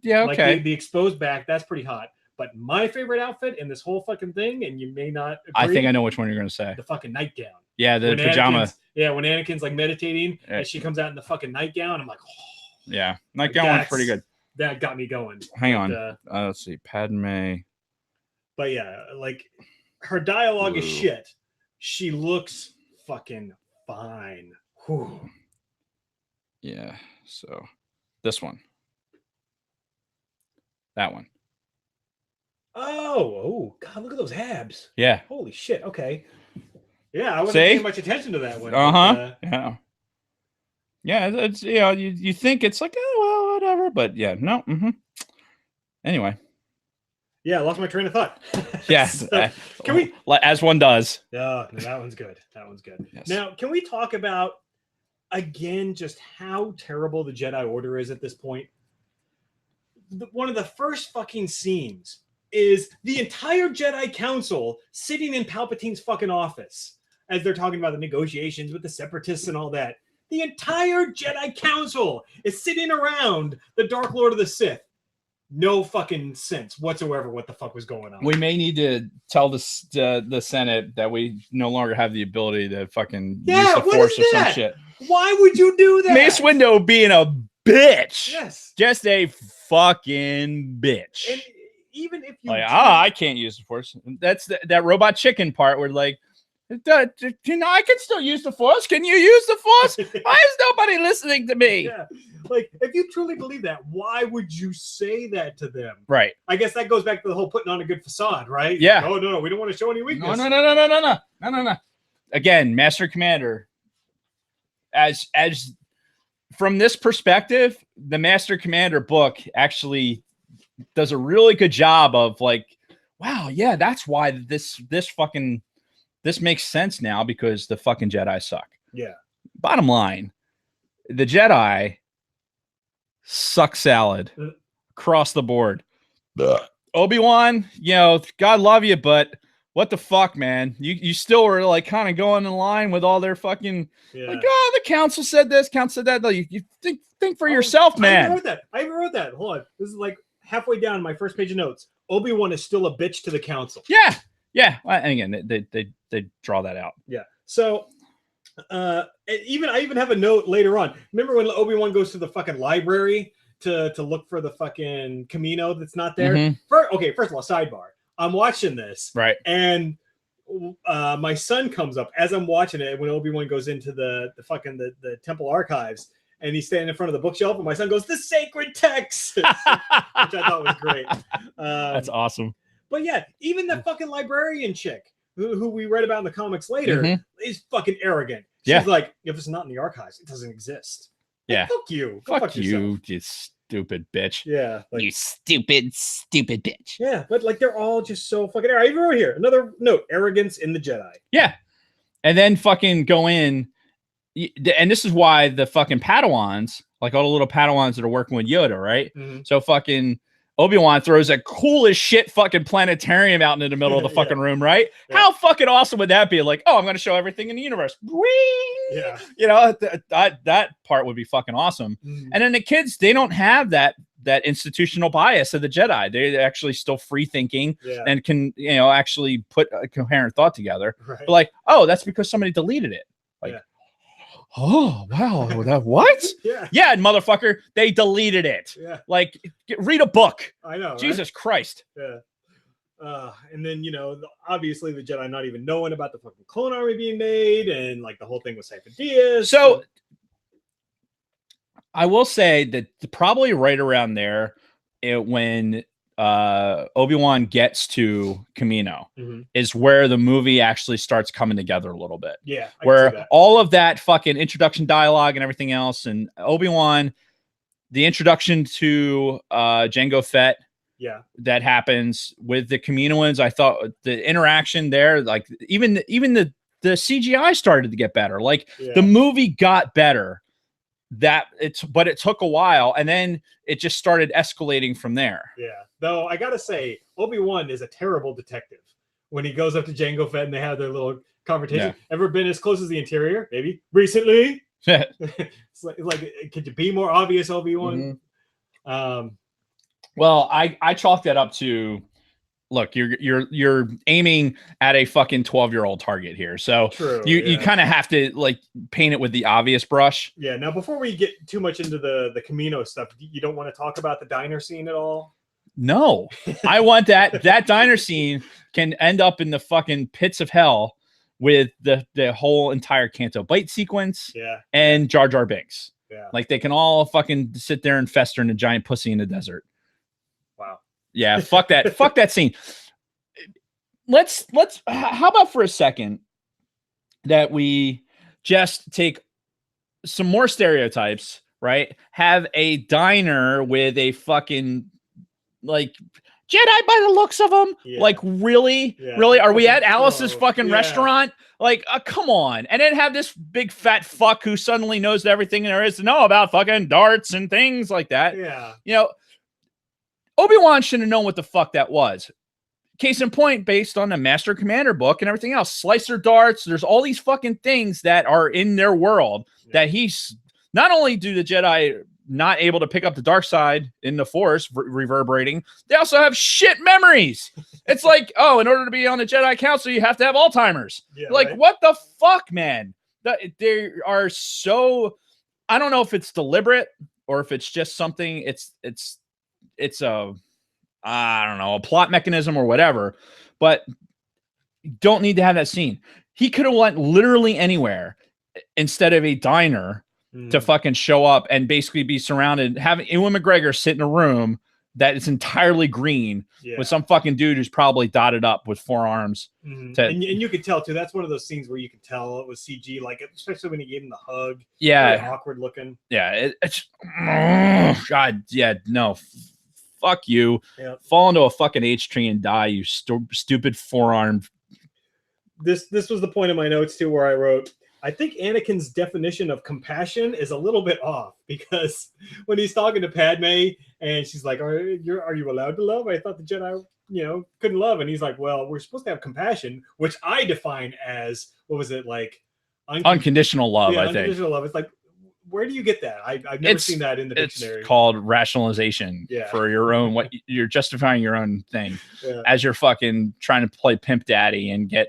yeah, okay. Like the exposed back, that's pretty hot. But my favorite outfit in this whole fucking thing, and you may not agree, I think I know which one you're gonna say. The fucking nightgown. Yeah, the pajama. When Anakin's like meditating and she comes out in the fucking nightgown, I'm like, oh. Yeah, nightgown one's pretty good. That got me going. Hang on. Let's see. Padme. But yeah, like her dialogue is shit. She looks fucking fine. Whew. Yeah. So this one. That one. Oh, God, look at those abs. Yeah. Holy shit. Okay. Yeah, I wasn't paying much attention to that one. Yeah. Yeah, it's you think it's like, oh well, whatever, but yeah, no. Anyway. Yeah, I lost my train of thought. Yeah. So, can we as one does. Yeah, no, that one's good. That one's good. Yes. Now, can we talk about again just how terrible the Jedi Order is at this point? One of the first fucking scenes is the entire Jedi Council sitting in Palpatine's fucking office as they're talking about the negotiations with the Separatists and all that. The entire Jedi Council is sitting around the Dark Lord of the Sith. No fucking sense whatsoever what the fuck was going on. We may need to tell the Senate that we no longer have the ability to fucking use the Force or some shit. Why would you do that? Mace Windu being a bitch. Yes. Just a fucking bitch. And even if you I can't use the Force. That's that Robot Chicken part where like, I can still use the Force. Can you use the Force? Why is nobody listening to me? Yeah. Like, if you truly believe that, why would you say that to them? Right. I guess that goes back to the whole putting on a good facade, right? Yeah. Like, oh, no, we don't want to show any weakness. No. Again, Master Commander, as from this perspective, the Master Commander book actually does a really good job of like, wow, yeah, that's why this makes sense now because the fucking Jedi suck. Yeah. Bottom line, the Jedi suck salad across the board. Obi-Wan, God love you, but what the fuck, man? You still were like kind of going in line with all their fucking like, oh, the council said this, council said that. No, you think for yourself, man. I even wrote that. Hold on. This is like halfway down my first page of notes. Obi-Wan is still a bitch to the council. Yeah. And again, they draw that out. Yeah. So I even have a note later on. Remember when Obi-Wan goes to the fucking library to look for the fucking Camino that's not there? First of all, sidebar. I'm watching this. Right. And my son comes up as I'm watching it when Obi-Wan goes into the temple archives and he's standing in front of the bookshelf and my son goes, "The sacred text," which I thought was great. That's awesome. But yeah, even the fucking librarian chick who we read about in the comics later is fucking arrogant. She's like, if it's not in the archives, it doesn't exist. Yeah. Like, fuck you. Fuck you, you stupid bitch. Yeah. Like, you stupid bitch. Yeah, but like they're all just so fucking arrogant. I even wrote here another note: arrogance in the Jedi. Yeah. And then fucking go in. And this is why the fucking Padawans, like all the little Padawans that are working with Yoda, right? So fucking Obi-Wan throws a cool as shit fucking planetarium out into the middle of the fucking room, right? Yeah. How fucking awesome would that be? Like, oh, I'm going to show everything in the universe. Whee! Yeah. That part would be fucking awesome. And then the kids, they don't have that institutional bias of the Jedi. They're actually still free thinking and can, actually put a coherent thought together. Right. But like, oh, that's because somebody deleted it. Like, oh, wow. What? Yeah, motherfucker. They deleted it. Yeah. Like, read a book. I know. Jesus Christ. Yeah. And then, obviously the Jedi not even knowing about the fucking clone army being made and like the whole thing with Cypher Diaz. So I will say that probably right around there when Obi-Wan gets to Camino is where the movie actually starts coming together a little bit. Yeah. Where all of that fucking introduction dialogue and everything else and Obi-Wan, the introduction to Jango Fett. Yeah. That happens with the Kaminoans. I thought the interaction there, like even the CGI started to get better. Like the movie got better but it took a while, and then it just started escalating from there. Yeah. Though I gotta say, Obi-Wan is a terrible detective. When he goes up to Jango Fett and they have their little conversation. Yeah. Ever been as close as the interior? Maybe recently. Yeah. It's like, could you be more obvious, Obi-Wan? Well, I chalk that up to, look, you're aiming at a fucking 12-year-old target here. So True, you kind of have to like paint it with the obvious brush. Yeah. Now, before we get too much into the Camino stuff, you don't want to talk about the diner scene at all? No, I want that diner scene can end up in the fucking pits of hell with the whole entire Canto Bight sequence. Yeah. And Jar Jar Binks. Yeah. Like they can all fucking sit there and fester in a giant pussy in the desert. Wow. Yeah, fuck that. Fuck that scene. Let's how about for a second that we just take some more stereotypes, right? Have a diner with a fucking like Jedi by the looks of them. Yeah. Like, really? Yeah. Really? Are we at Alice's fucking Yeah. restaurant? Like, come on. And then have this big fat fuck who suddenly knows everything there is to know about fucking darts and things like that. Yeah. You know, Obi-Wan should have known what the fuck that was. Case in point, based on the Master Commander book and everything else. Slicer darts, there's all these fucking things that are in their world that he's not only do the Jedi not able to pick up the dark side in the Force reverberating, they also have shit memories. It's like, oh, in order to be on the Jedi Council, you have to have Alzheimer's. Yeah, like, right? What the fuck, man? They are so, I don't know if it's deliberate or if it's just something, it's a, I don't know, a plot mechanism or whatever, but don't need to have that scene. He could have went literally anywhere instead of a diner to fucking show up and basically be surrounded, having Ewan McGregor sit in a room that is entirely green with some fucking dude who's probably dotted up with forearms. And you could tell too. That's one of those scenes where you can tell it was CG, like especially when he gave him the hug. Yeah, very awkward looking. Yeah, it's God. Yeah, no, fuck you. Yep. Fall into a fucking H tree and die, you stupid forearmed. This was the point of my notes too, where I wrote, I think Anakin's definition of compassion is a little bit off, because when he's talking to Padme and she's like, are you allowed to love? I thought the Jedi, couldn't love. And he's like, well, we're supposed to have compassion, which I define as, what was it, like? Unconditional love, I think. Unconditional love. It's like, where do you get that? I've never seen that in the dictionary. It's called rationalization for your own, what you're justifying your own thing as you're fucking trying to play pimp daddy and get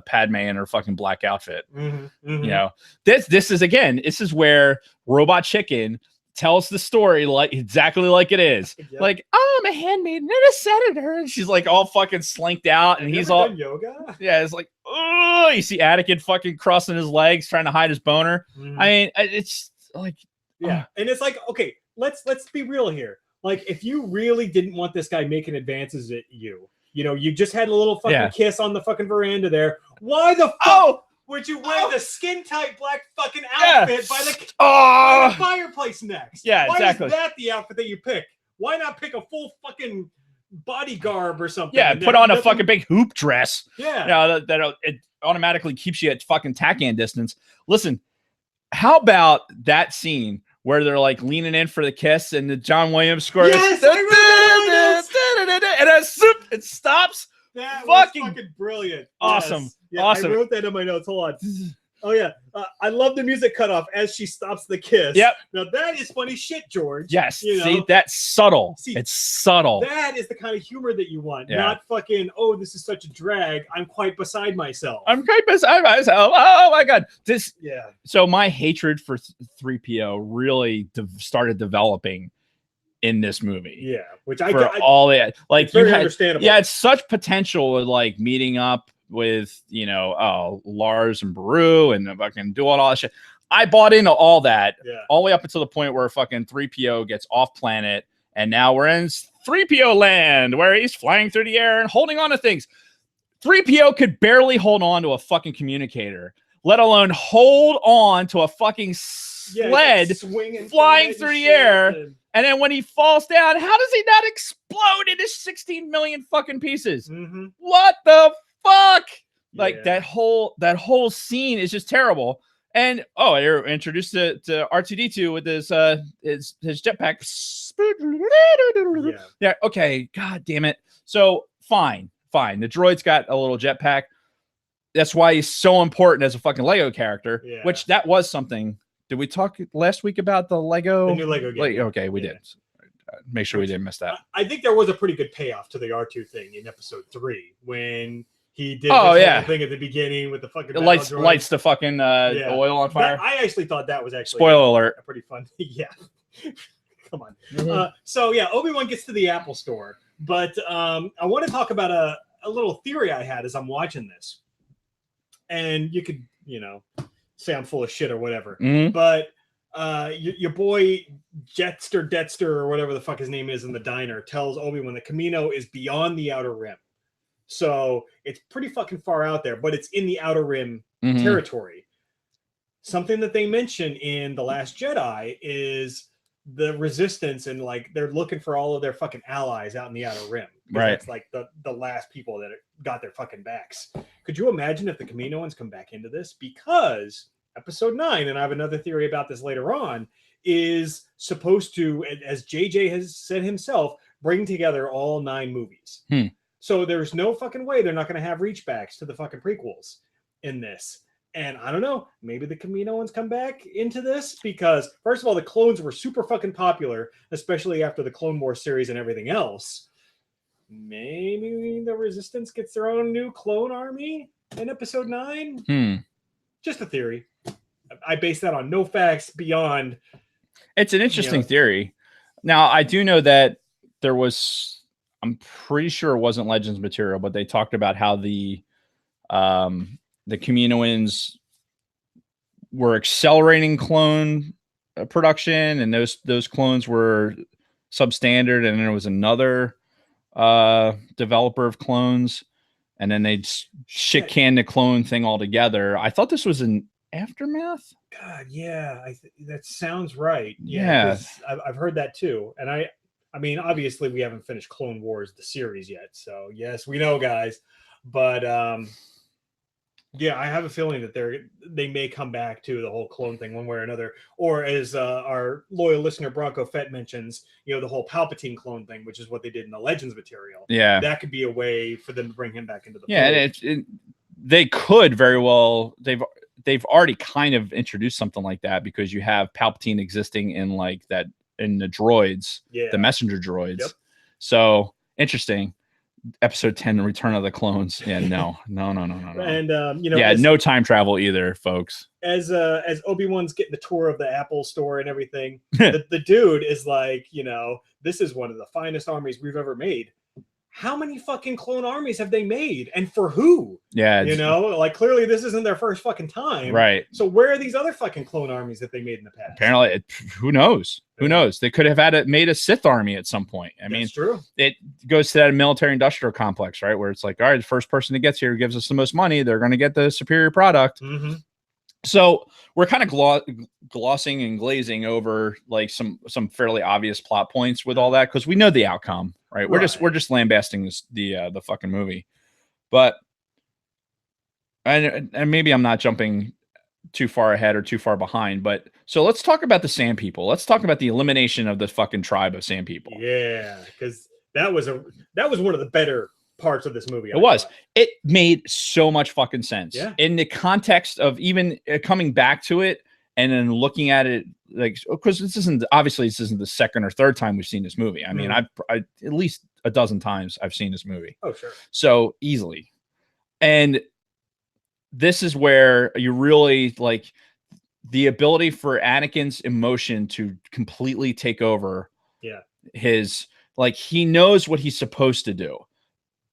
Padme in her fucking black outfit. This is where Robot Chicken tells the story like exactly like it is. Like, oh, I'm a handmaiden and a senator, and she's like all fucking slanked out, and he's all yoga. Yeah, it's like, oh, you see Anakin fucking crossing his legs trying to hide his boner. I mean, it's like, and it's like, okay, let's be real here. Like, if you really didn't want this guy making advances at you, you just had a little fucking kiss on the fucking veranda there. Why the fuck would you wear the skin tight black fucking outfit by the fireplace next? Yeah, Why exactly. is that the outfit that you pick? Why not pick a full fucking body garb or something? Yeah, put on a fucking big hoop dress. Yeah. That it automatically keeps you at fucking tack-hand distance. Listen, how about that scene where they're like leaning in for the kiss and the John Williams score? Yes, and it stops. That was fucking brilliant. Awesome. Yes. Yeah, awesome. I wrote that in my notes. Hold on. Oh, yeah. I love the music cutoff as she stops the kiss. Yep. Now, that is funny shit, George. Yes. See, that's subtle. It's subtle. That is the kind of humor that you want. Not fucking, oh, this is such a drag. I'm quite beside myself. Oh, my God. So my hatred for 3PO really started developing in this movie. Yeah. Which very understandable. Yeah, it's such potential with like meeting up with Lars and Beru and fucking doing all that shit. I bought into all that all the way up until the point where fucking 3PO gets off planet, and now we're in 3PO land where he's flying through the air and holding on to things. 3PO could barely hold on to a fucking communicator, let alone hold on to a fucking sled flying through the air. And then when he falls down, how does he not explode into 16 million fucking pieces? What the fuck? Like that whole scene is just terrible. And you're introduced to R2D2 with his jetpack. Yeah. Yeah. Okay. God damn it. So fine. The droid's got a little jetpack. That's why he's so important as a fucking Lego character. Yeah. Which that was something. Did we talk last week about the Lego? The new Lego game. Okay, we did. Make sure we didn't miss that. I think there was a pretty good payoff to the R2 thing in episode 3 when he did this whole thing at the beginning with the fucking lights the fucking oil on fire. I actually thought that was actually spoiler alert. A pretty fun. Yeah. Come on. Mm-hmm. So yeah, Obi-Wan gets to the Apple Store, but I want to talk about a little theory I had as I'm watching this, and you could say I'm full of shit or whatever, but your boy Jetster or whatever the fuck his name is in the diner tells Obi-Wan the Camino is beyond the Outer Rim. So it's pretty fucking far out there, but it's in the Outer Rim territory. Something that they mention in The Last Jedi is the Resistance, and like they're looking for all of their fucking allies out in the Outer Rim. Right. It's like the last people that got their fucking backs. Could you imagine if the Kaminoans come back into this? Because Episode 9, and I have another theory about this later on, is supposed to, as JJ has said himself, bring together all 9 movies. So there's no fucking way they're not going to have reachbacks to the fucking prequels in this. And I don't know, maybe the Kaminoans come back into this because, first of all, the clones were super fucking popular, especially after the Clone Wars series and everything else. Maybe the Resistance gets their own new clone army in Episode 9? Just a theory. I base that on no facts beyond. It's an interesting theory. Now, I do know that there was, I'm pretty sure it wasn't Legends material, but they talked about how the Kaminoans were accelerating clone production, and those clones were substandard, and there was another developer of clones, and then they'd shit can the clone thing altogether. I thought this was an Aftermath. God, yeah, that sounds right. Yeah. I've heard that too, and I mean, obviously we haven't finished Clone Wars the series yet, so yes, we know, guys, but yeah, I have a feeling that they may come back to the whole clone thing one way or another, or as our loyal listener Bronco Fett mentions, the whole Palpatine clone thing, which is what they did in the Legends material. Yeah, that could be a way for them to bring him back into the and they could very well. They've already kind of introduced something like that because you have Palpatine existing in like that in the droids, the messenger droids. Yep. So interesting. Episode 10, Return of the Clones. Yeah, no. And no time travel either, folks. As Obi-Wan's getting the tour of the Apple Store and everything, the dude is like, this is one of the finest armies we've ever made. How many fucking clone armies have they made, and for who? Yeah, like clearly this isn't their first fucking time, right? So where are these other fucking clone armies that they made in the past? Apparently, who knows? Who knows? They could have made a Sith army at some point. I mean, true. It goes to that military-industrial complex, right? Where it's like, all right, the first person that gets here gives us the most money. They're going to get the superior product. So we're kind of glossing and glazing over like some fairly obvious plot points with all that because we know the outcome, right? We're just lambasting the fucking movie, but and maybe I'm not jumping too far ahead or too far behind, but so let's talk about the Sand People. Let's talk about the elimination of the fucking tribe of Sand People. Yeah, because that was one of the better parts of this movie. It made so much fucking sense. Yeah. In the context of even coming back to it and then looking at it, like, because this isn't the second or third time we've seen this movie. I mean, I at least a dozen times I've seen this movie. Oh, sure. So easily. And this is where you really like the ability for Anakin's emotion to completely take over. Yeah. His, like, he knows what he's supposed to do.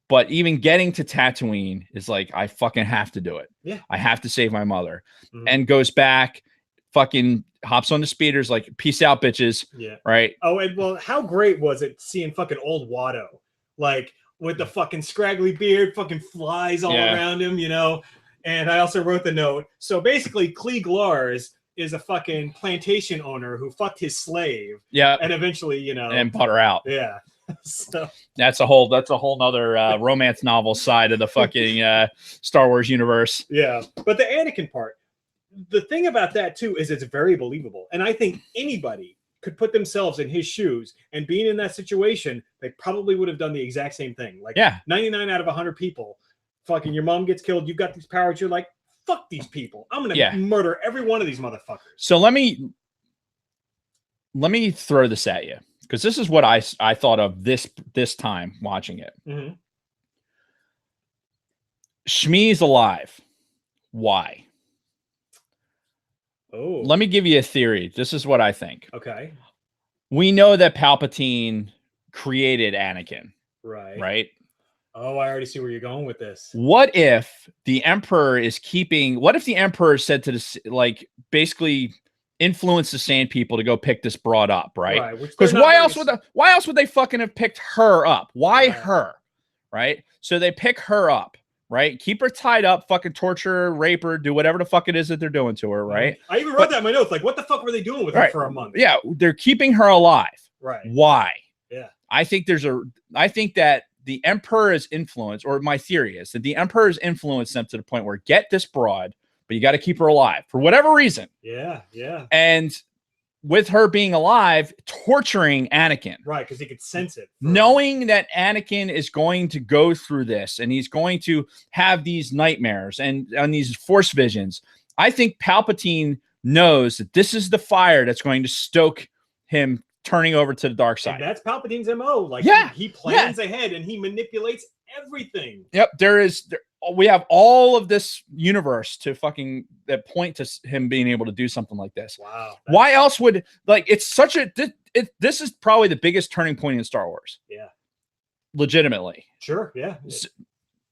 But even getting to Tatooine is like, I fucking have to do it. Yeah. I have to save my mother. And goes back, fucking hops on the speeders, like, peace out, bitches. Yeah. Right. Oh, and well, how great was it seeing fucking old Watto, like with the fucking scraggly beard, fucking flies all around him, And I also wrote the note. So basically, Klieg Lars is a fucking plantation owner who fucked his slave. Yeah. And eventually, and put her out. Yeah. So that's a whole nother romance novel side of the fucking Star Wars universe. Yeah, but the Anakin part, the thing about that too is it's very believable, and I think anybody could put themselves in his shoes, and being in that situation, they probably would have done the exact same thing. Like 99 out of 100 people, fucking your mom gets killed, you've got these powers, you're like, fuck these people. I'm gonna murder every one of these motherfuckers. So let me throw this at you, because this is what I thought of this time watching it. Mm-hmm. Shmi's alive. Why? Oh, let me give you a theory. This is what I think. Okay. We know that Palpatine created Anakin. Right? Oh, I already see where you're going with this. What if the Emperor is what if the Emperor said to this, like, basically influence the Sand People to go pick this broad up, right? Because why else would they fucking have picked her up? Why her? Right? So they pick her up. Right? Keep her tied up, fucking torture her, rape her, do whatever the fuck it is that they're doing to her, right? I even wrote that in my notes. Like, what the fuck were they doing with her for a month? Yeah, they're keeping her alive. Right. Why? Yeah. I think that the Emperor is influenced, or my theory is that the Emperor has influenced them to the point where get this broad, but you got to keep her alive for whatever reason. Yeah. And with her being alive, torturing Anakin. Right, because he could sense it. Knowing that Anakin is going to go through this and he's going to have these nightmares and these force visions. I think Palpatine knows that this is the fire that's going to stoke him turning over to the dark side. And that's Palpatine's MO. Like, he plans ahead and he manipulates everything. Yep, we have all of this universe to fucking that point to him being able to do something like this. Wow. Why else would, like, it's such a this is probably the biggest turning point in Star Wars. Yeah. Legitimately. Sure, yeah.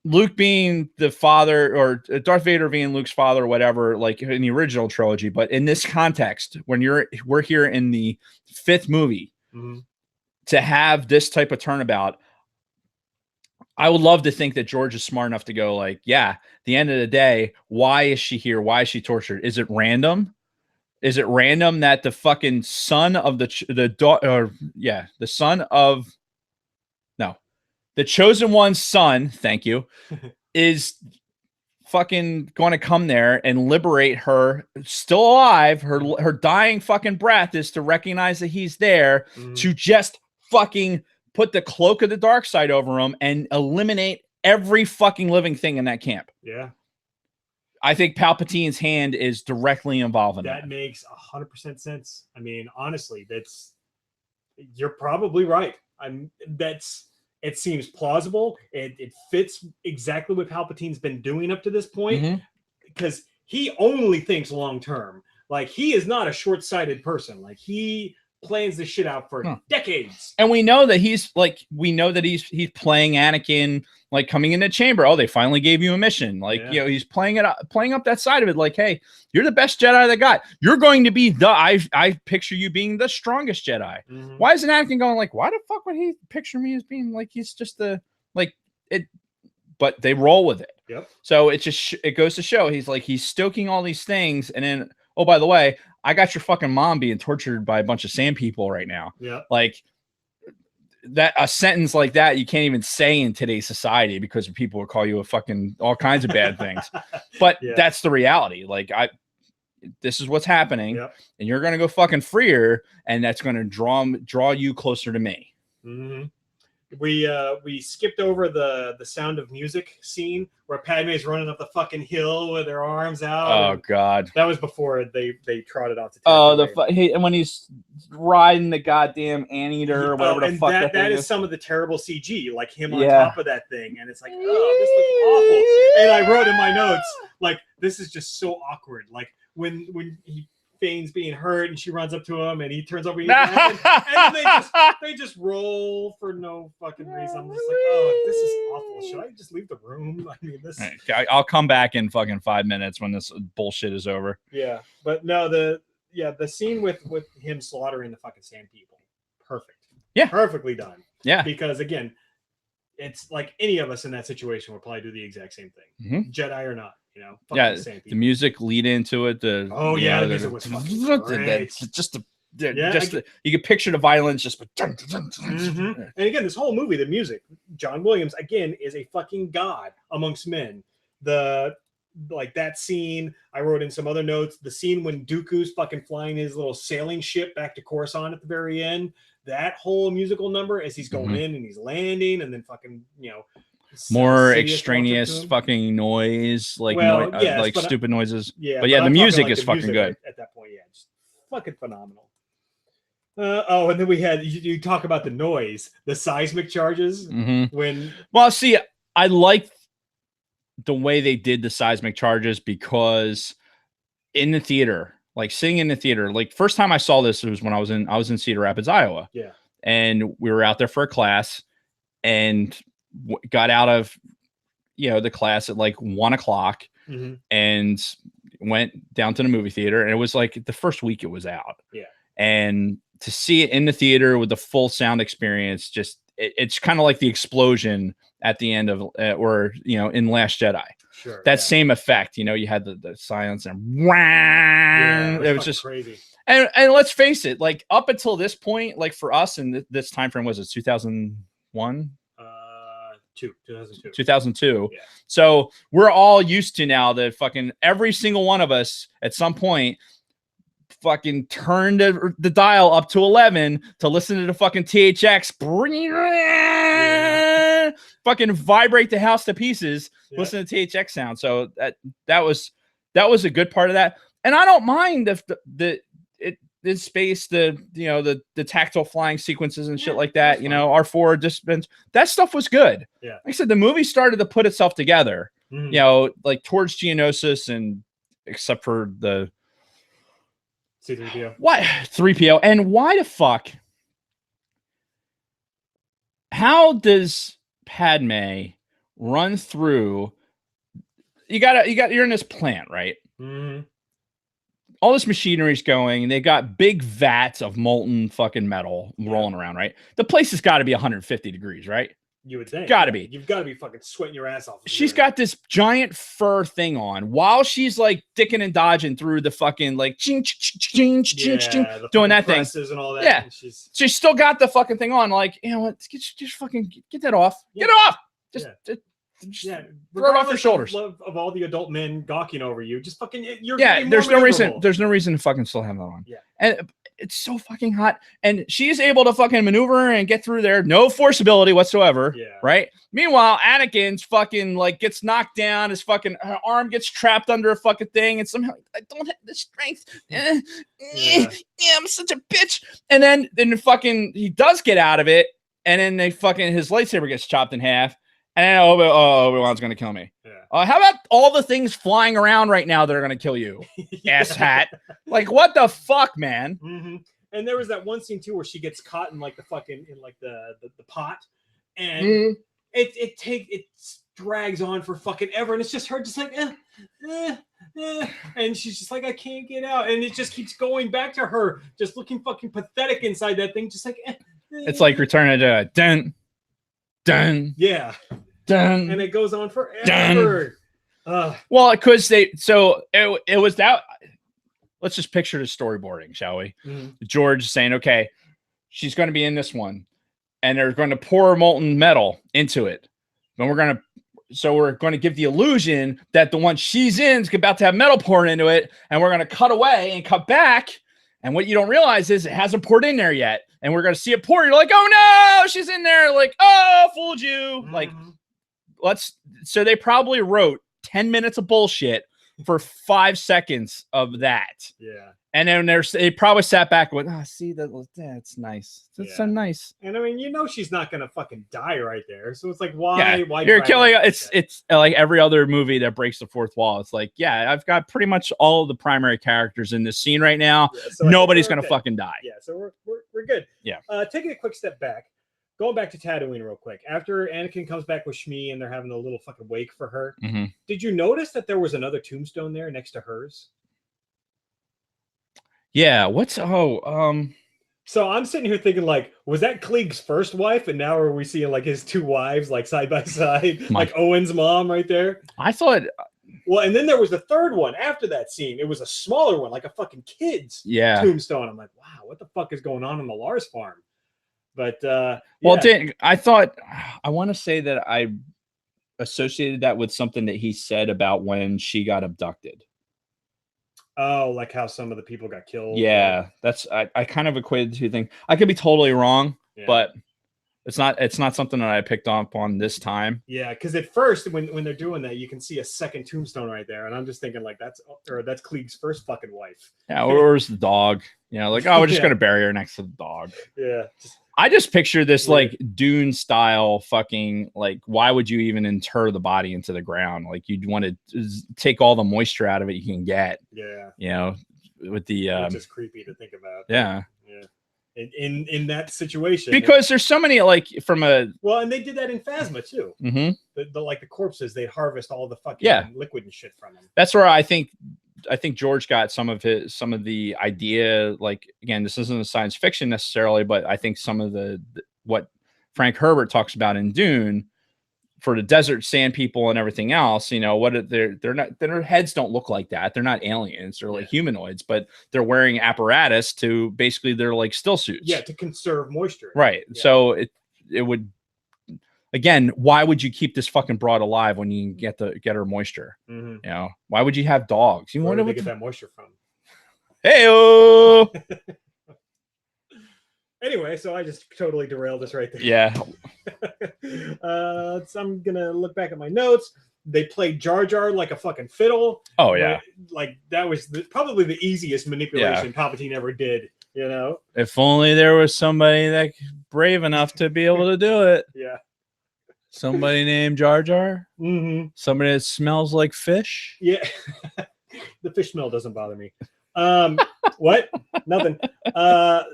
Luke being the father, or Darth Vader being Luke's father, or whatever, like in the original trilogy, but in this context, when we're here in the 5th movie, to have this type of turnabout, I would love to think that George is smart enough to go, like, yeah, at the end of the day, why is she here? Why is she tortured? Is it random? Is it random that the fucking son of the chosen one's son, thank you, is fucking going to come there and liberate her, still alive. Her dying fucking breath is to recognize that he's there, to just fucking put the cloak of the dark side over him and eliminate every fucking living thing in that camp. Yeah. I think Palpatine's hand is directly involved in that. That makes 100% sense. I mean, honestly, you're probably right. It seems plausible. It fits exactly what Palpatine's been doing up to this point, because he only thinks long term. Like, he is not a short-sighted person. Like, he plans this shit out for decades. And we know that he's playing Anakin, like, coming in the chamber. Oh, they finally gave you a mission. Like, he's playing up that side of it. Like, hey, you're the best Jedi they got. You're going to be I picture you being the strongest Jedi. Why isn't Anakin going, like, why the fuck would he picture me as being like, he's just but they roll with it. Yep. So it goes to show he's stoking all these things, and then, oh, by the way, I got your fucking mom being tortured by a bunch of sand people right now. Yeah. Like, that a sentence like that you can't even say in today's society, because people will call you a fucking all kinds of bad things. But that's the reality. Like, this is what's happening, and you're gonna go fucking free her, and that's gonna draw you closer to me. We skipped over the Sound of Music scene where Padme's running up the fucking hill with her arms out. Oh God, that was before they trotted off to. And when he's riding the goddamn anteater or whatever the fuck that is some of the terrible CG, like him on top of that thing, and it's like, oh, this looks awful. And I wrote in my notes, like, this is just so awkward. Like, when he feigns being hurt and she runs up to him and he turns over and then they just roll for no fucking reason. I'm just like, oh, this is awful. Should I just leave the room? I mean, this. I'll come back in fucking 5 minutes when this bullshit is over. Yeah, but no, the scene with him slaughtering the fucking sand people, perfect. Yeah, perfectly done. Yeah, because again, it's like any of us in that situation will probably do the exact same thing, Jedi or not. You know, the music lead into it. The music was you could picture the violence just. And again, this whole movie, the music, John Williams again is a fucking god amongst men. The like that scene. I wrote in some other notes. The scene when Dooku's fucking flying his little sailing ship back to Coruscant at the very end. That whole musical number as he's going in and he's landing, and then fucking, you know, more Sidious extraneous fucking noise, like well, yes, like stupid noises. Yeah, but yeah, the music like is fucking good at that point. Yeah, just fucking phenomenal. Oh, and then we had you talk about the noise, the seismic charges when. Well, see, I like the way they did the seismic charges because in the theater, like sitting in the theater, like first time I saw this was when I was in Cedar Rapids, Iowa. Yeah, and we were out there for a class, and got out of the class at like 1 o'clock, and went down to the movie theater, and it was like the first week it was out. Yeah, and to see it in the theater with the full sound experience, just it's kind of like the explosion at the end of or in Last Jedi. Sure, that same effect. You had the silence and it was just crazy. And let's face it, like up until this point, like for us in this time frame, was it 2001? 2002. Yeah. So we're all used to now that fucking every single one of us at some point fucking turned the dial up to 11 to listen to the fucking THX fucking vibrate the house to pieces. Yeah. Listen to THX sound. So that was a good part of that. And I don't mind if the space, the tactile flying sequences and shit like that, R4 disciplines, that stuff was good. Yeah. Like I said, the movie started to put itself together, like towards Geonosis, and except for the C3PO. What 3PO? And why the fuck? How does Padme run through? You're in this plant, right? Mm-hmm. All this machinery's going, and they got big vats of molten fucking metal rolling around, right? The place has got to be 150 degrees, right? You would think. Got to be. You've got to be fucking sweating your ass off. She's got this giant fur thing on while she's like dicking and dodging through the fucking like doing that thing and all that. Yeah, and she's still got the fucking thing on. Like, what? Just fucking get that off. Yeah. Get it off. Just throw it off your shoulders. Of all the adult men gawking over you, just fucking there's no reason to fucking still have that on. Yeah, and it's so fucking hot, and she's able to fucking maneuver and get through there, no force ability whatsoever. Yeah, right. Meanwhile, Anakin's fucking like gets knocked down, his fucking her arm gets trapped under a fucking thing, and somehow I don't have the strength. I'm such a bitch. And then fucking he does get out of it, and then his lightsaber gets chopped in half. And Obi-Wan's going to kill me. Yeah. How about all the things flying around right now that are going to kill you? Ass hat. Like, what the fuck, man? Mm-hmm. And there was that one scene, too, where she gets caught in, like, the fucking, the pot. And it drags on for fucking ever. And it's just her just like, and she's just like, I can't get out. And it just keeps going back to her, just looking fucking pathetic inside that thing. Just like, It's like Return of the Dun. Yeah. Dun. And it goes on forever. Well, because it was that. Let's just picture the storyboarding, shall we? Mm-hmm. George saying, okay, she's going to be in this one, and they're going to pour molten metal into it. Then we're going to give the illusion that the one she's in is about to have metal poured into it, and we're going to cut away and cut back. And what you don't realize is it hasn't poured in there yet. And we're going to see it pour. You're like, oh no, she's in there. Like, oh, fooled you. Mm-hmm. Like, so they probably wrote 10 minutes of bullshit for 5 seconds of that. Yeah. And then they probably sat back and went, see, that's nice. That's so nice. And I mean, she's not going to fucking die right there. So it's like, why you're killing it's like every other movie that breaks the fourth wall. It's like, I've got pretty much all of the primary characters in this scene right now. Yeah, so nobody's going to fucking die. Yeah. So we're good. Yeah. Taking a quick step back, going back to Tatooine real quick. After Anakin comes back with Shmi and they're having a little fucking wake for her. Mm-hmm. Did you notice that there was another tombstone there next to hers? Yeah. So I'm sitting here thinking, like, was that Klieg's first wife, and now are we seeing like his two wives, like side by side, like Owen's mom right there? I thought. Well, and then there was the third one after that scene. It was a smaller one, like a fucking kid's tombstone. I'm like, wow, what the fuck is going on the Lars farm? But I thought I want to say that associated that with something that he said about when she got abducted. Oh, like how some of the people got killed. Yeah, that's I kind of equated the two things. I could be totally wrong, Yeah. but it's not something that I picked up on this time. Yeah, because at first when they're doing that, you can see a second tombstone right there, and I'm just thinking like that's Klieg's first fucking wife. Yeah, where's the dog? You know, like, oh, we're just Yeah. gonna bury her next to the dog. Yeah. I just picture this Weird. like Dune style fucking, like, why would you even inter the body into the ground? Like, you'd want to take all the moisture out of it you can get. Yeah. You know, with the which is creepy to think about. Yeah. Yeah. In that situation, because there's so many, like, from a and they did that in Phasma too. Mhm. The like the corpses, they'd harvest all the fucking liquid and shit from them. That's where I think George got some of the idea. Like, again, this isn't a science fiction necessarily, but I think some of the what Frank Herbert talks about in Dune for the desert sand people and everything else, you know, what they're not, their heads don't look like that. They're not aliens. They're like humanoids, but they're wearing apparatus to basically, they're like still suits. Yeah, to conserve moisture. Right. Yeah. So it would, again, why would you keep this fucking broad alive when you can get her moisture? Mm-hmm. You know, why would you have dogs? You Where want do to they get that moisture from? Hey-o! Anyway, so I just totally derailed this right there. Yeah. So I'm gonna look back at my notes. They played Jar Jar like a fucking fiddle. Oh yeah. Like that was probably the easiest manipulation Palpatine ever did. You know. If only there was somebody that brave enough to be able to do it. Yeah. Somebody named Jar Jar. Mm-hmm. Somebody that smells like fish. Yeah. The fish smell doesn't bother me. What? Nothing.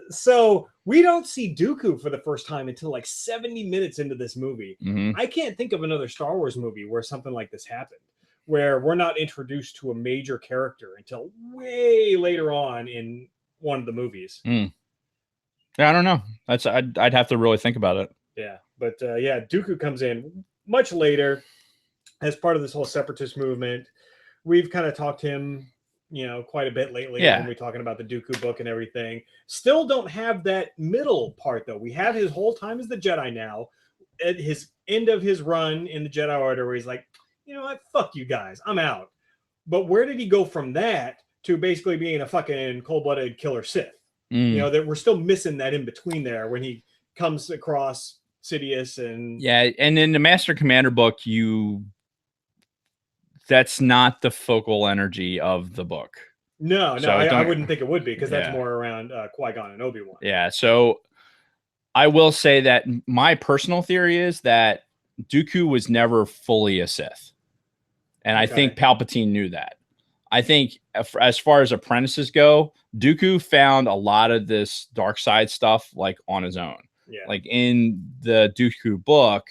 So we don't see Dooku for the first time until like 70 minutes into this movie. Mm-hmm. I can't think of another Star Wars movie where something like this happened, where we're not introduced to a major character until way later on in one of the movies. Yeah, I don't know. I'd have to really think about it. Yeah, but Dooku comes in much later as part of this whole separatist movement. We've kind of talked to him, you know, quite a bit lately when we're talking about the Dooku book and everything. Still don't have that middle part though. We have his whole time as the Jedi now. At his end of his run in the Jedi Order, where he's like, you know what, fuck you guys, I'm out. But where did he go from that to basically being a fucking cold-blooded killer Sith? You know, that we're still missing that in between there when he comes across Sidious and and in the Master Commander book, that's not the focal energy of the book. No, I wouldn't think it would be, because that's more around Qui-Gon and Obi-Wan. Yeah, so I will say that my personal theory is that Dooku was never fully a Sith. And I think Palpatine knew that. I think as far as apprentices go, Dooku found a lot of this dark side stuff like on his own. Yeah. Like in the Dooku book,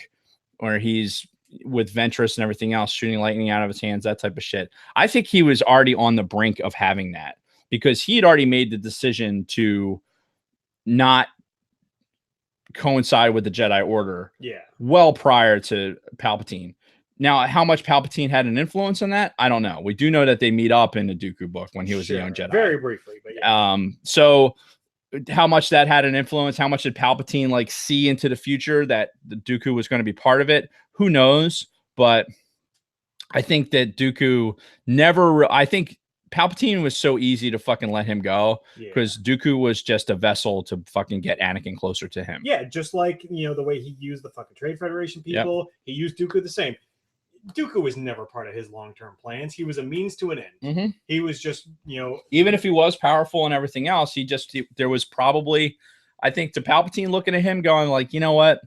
where he's with Ventress and everything else, shooting lightning out of his hands, that type of shit. I think he was already on the brink of having that, because he had already made the decision to not coincide with the Jedi Order well prior to Palpatine. Now, how much Palpatine had an influence on that, I don't know. We do know that they meet up in the Dooku book when he was a young Jedi. Very briefly, but so how much that had an influence, how much did Palpatine like see into the future that the Dooku was going to be part of it? Who knows? But I think that Dooku I think Palpatine was so easy to fucking let him go, because Dooku was just a vessel to fucking get Anakin closer to him. Yeah, just like, you know, the way he used the fucking Trade Federation people, he used Dooku the same. Dooku was never part of his long-term plans. He was a means to an end. He was just, you know, even if he was powerful and everything else, there was probably, I think, to Palpatine looking at him going like, you know what,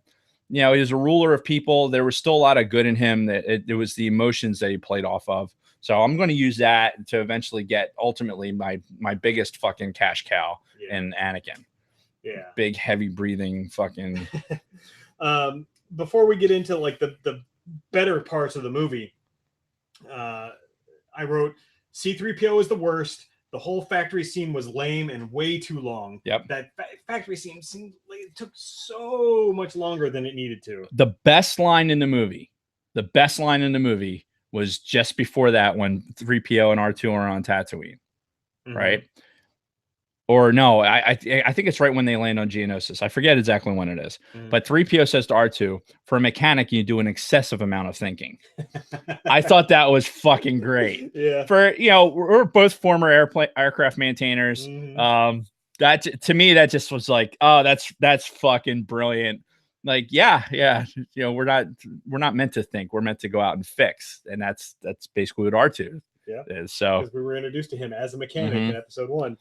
you know, he was a ruler of people. There was still a lot of good in him. That it was the emotions that he played off of. So I'm going to use that to eventually get ultimately my biggest fucking cash cow in Anakin. Yeah. Big, heavy breathing fucking. Before we get into like the better parts of the movie, I wrote C-3PO is the worst. The whole factory scene was lame and way too long. Yep. That factory scene seemed like it took so much longer than it needed to. The best line in the movie was just before that, when 3PO and R2 are on Tatooine, right? or no, I think it's right when they land on Geonosis. I forget exactly when it is. But 3PO says to R2, for a mechanic, you do an excessive amount of thinking. I thought that was fucking great. Yeah. For, you know, we're both former aircraft maintainers. That to me, that just was like, oh, that's fucking brilliant. Like, yeah, you know, we're not meant to think. We're meant to go out and fix, and that's basically what R2 is. So because we were introduced to him as a mechanic in episode 1.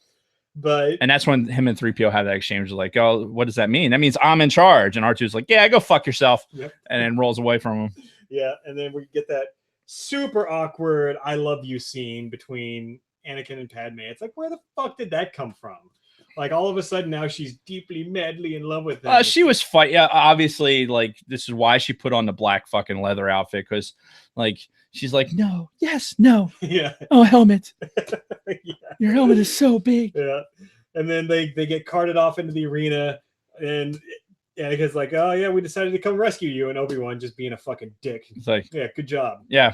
But and that's when him and 3PO have that exchange. Like, oh, what does that mean? That means I'm in charge. And R2's like, yeah, go fuck yourself. And then rolls away from him. Yeah, and then we get that super awkward "I love you" scene between Anakin and Padme. It's like, where the fuck did that come from? Like, all of a sudden now she's deeply, madly in love with him. She was fight. Yeah, obviously, like, this is why she put on the black fucking leather outfit, because, like, she's like, no, yes, no. Yeah. Oh, helmet. Your helmet is so big. Yeah. And then they get carted off into the arena, and Anakin's like, oh, yeah, we decided to come rescue you. And Obi-Wan just being a fucking dick. It's like, yeah, good job. Yeah.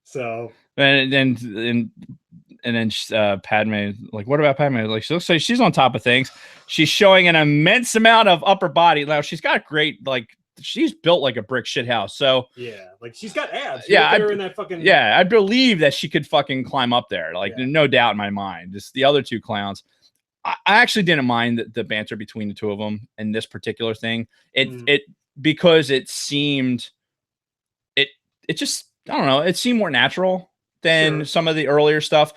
So. And then Padme, like, what about Padme? Like, she looks like she's on top of things. She's showing an immense amount of upper body. Now, she's got great, like, she's built like a brick shit house. So yeah, like, she's got abs. Yeah, her in that fucking. Yeah, I believe that she could fucking climb up there. Like, no doubt in my mind. Just the other two clowns. I actually didn't mind the banter between the two of them in this particular thing. It because it seemed it just, I don't know, it seemed more natural than some of the earlier stuff.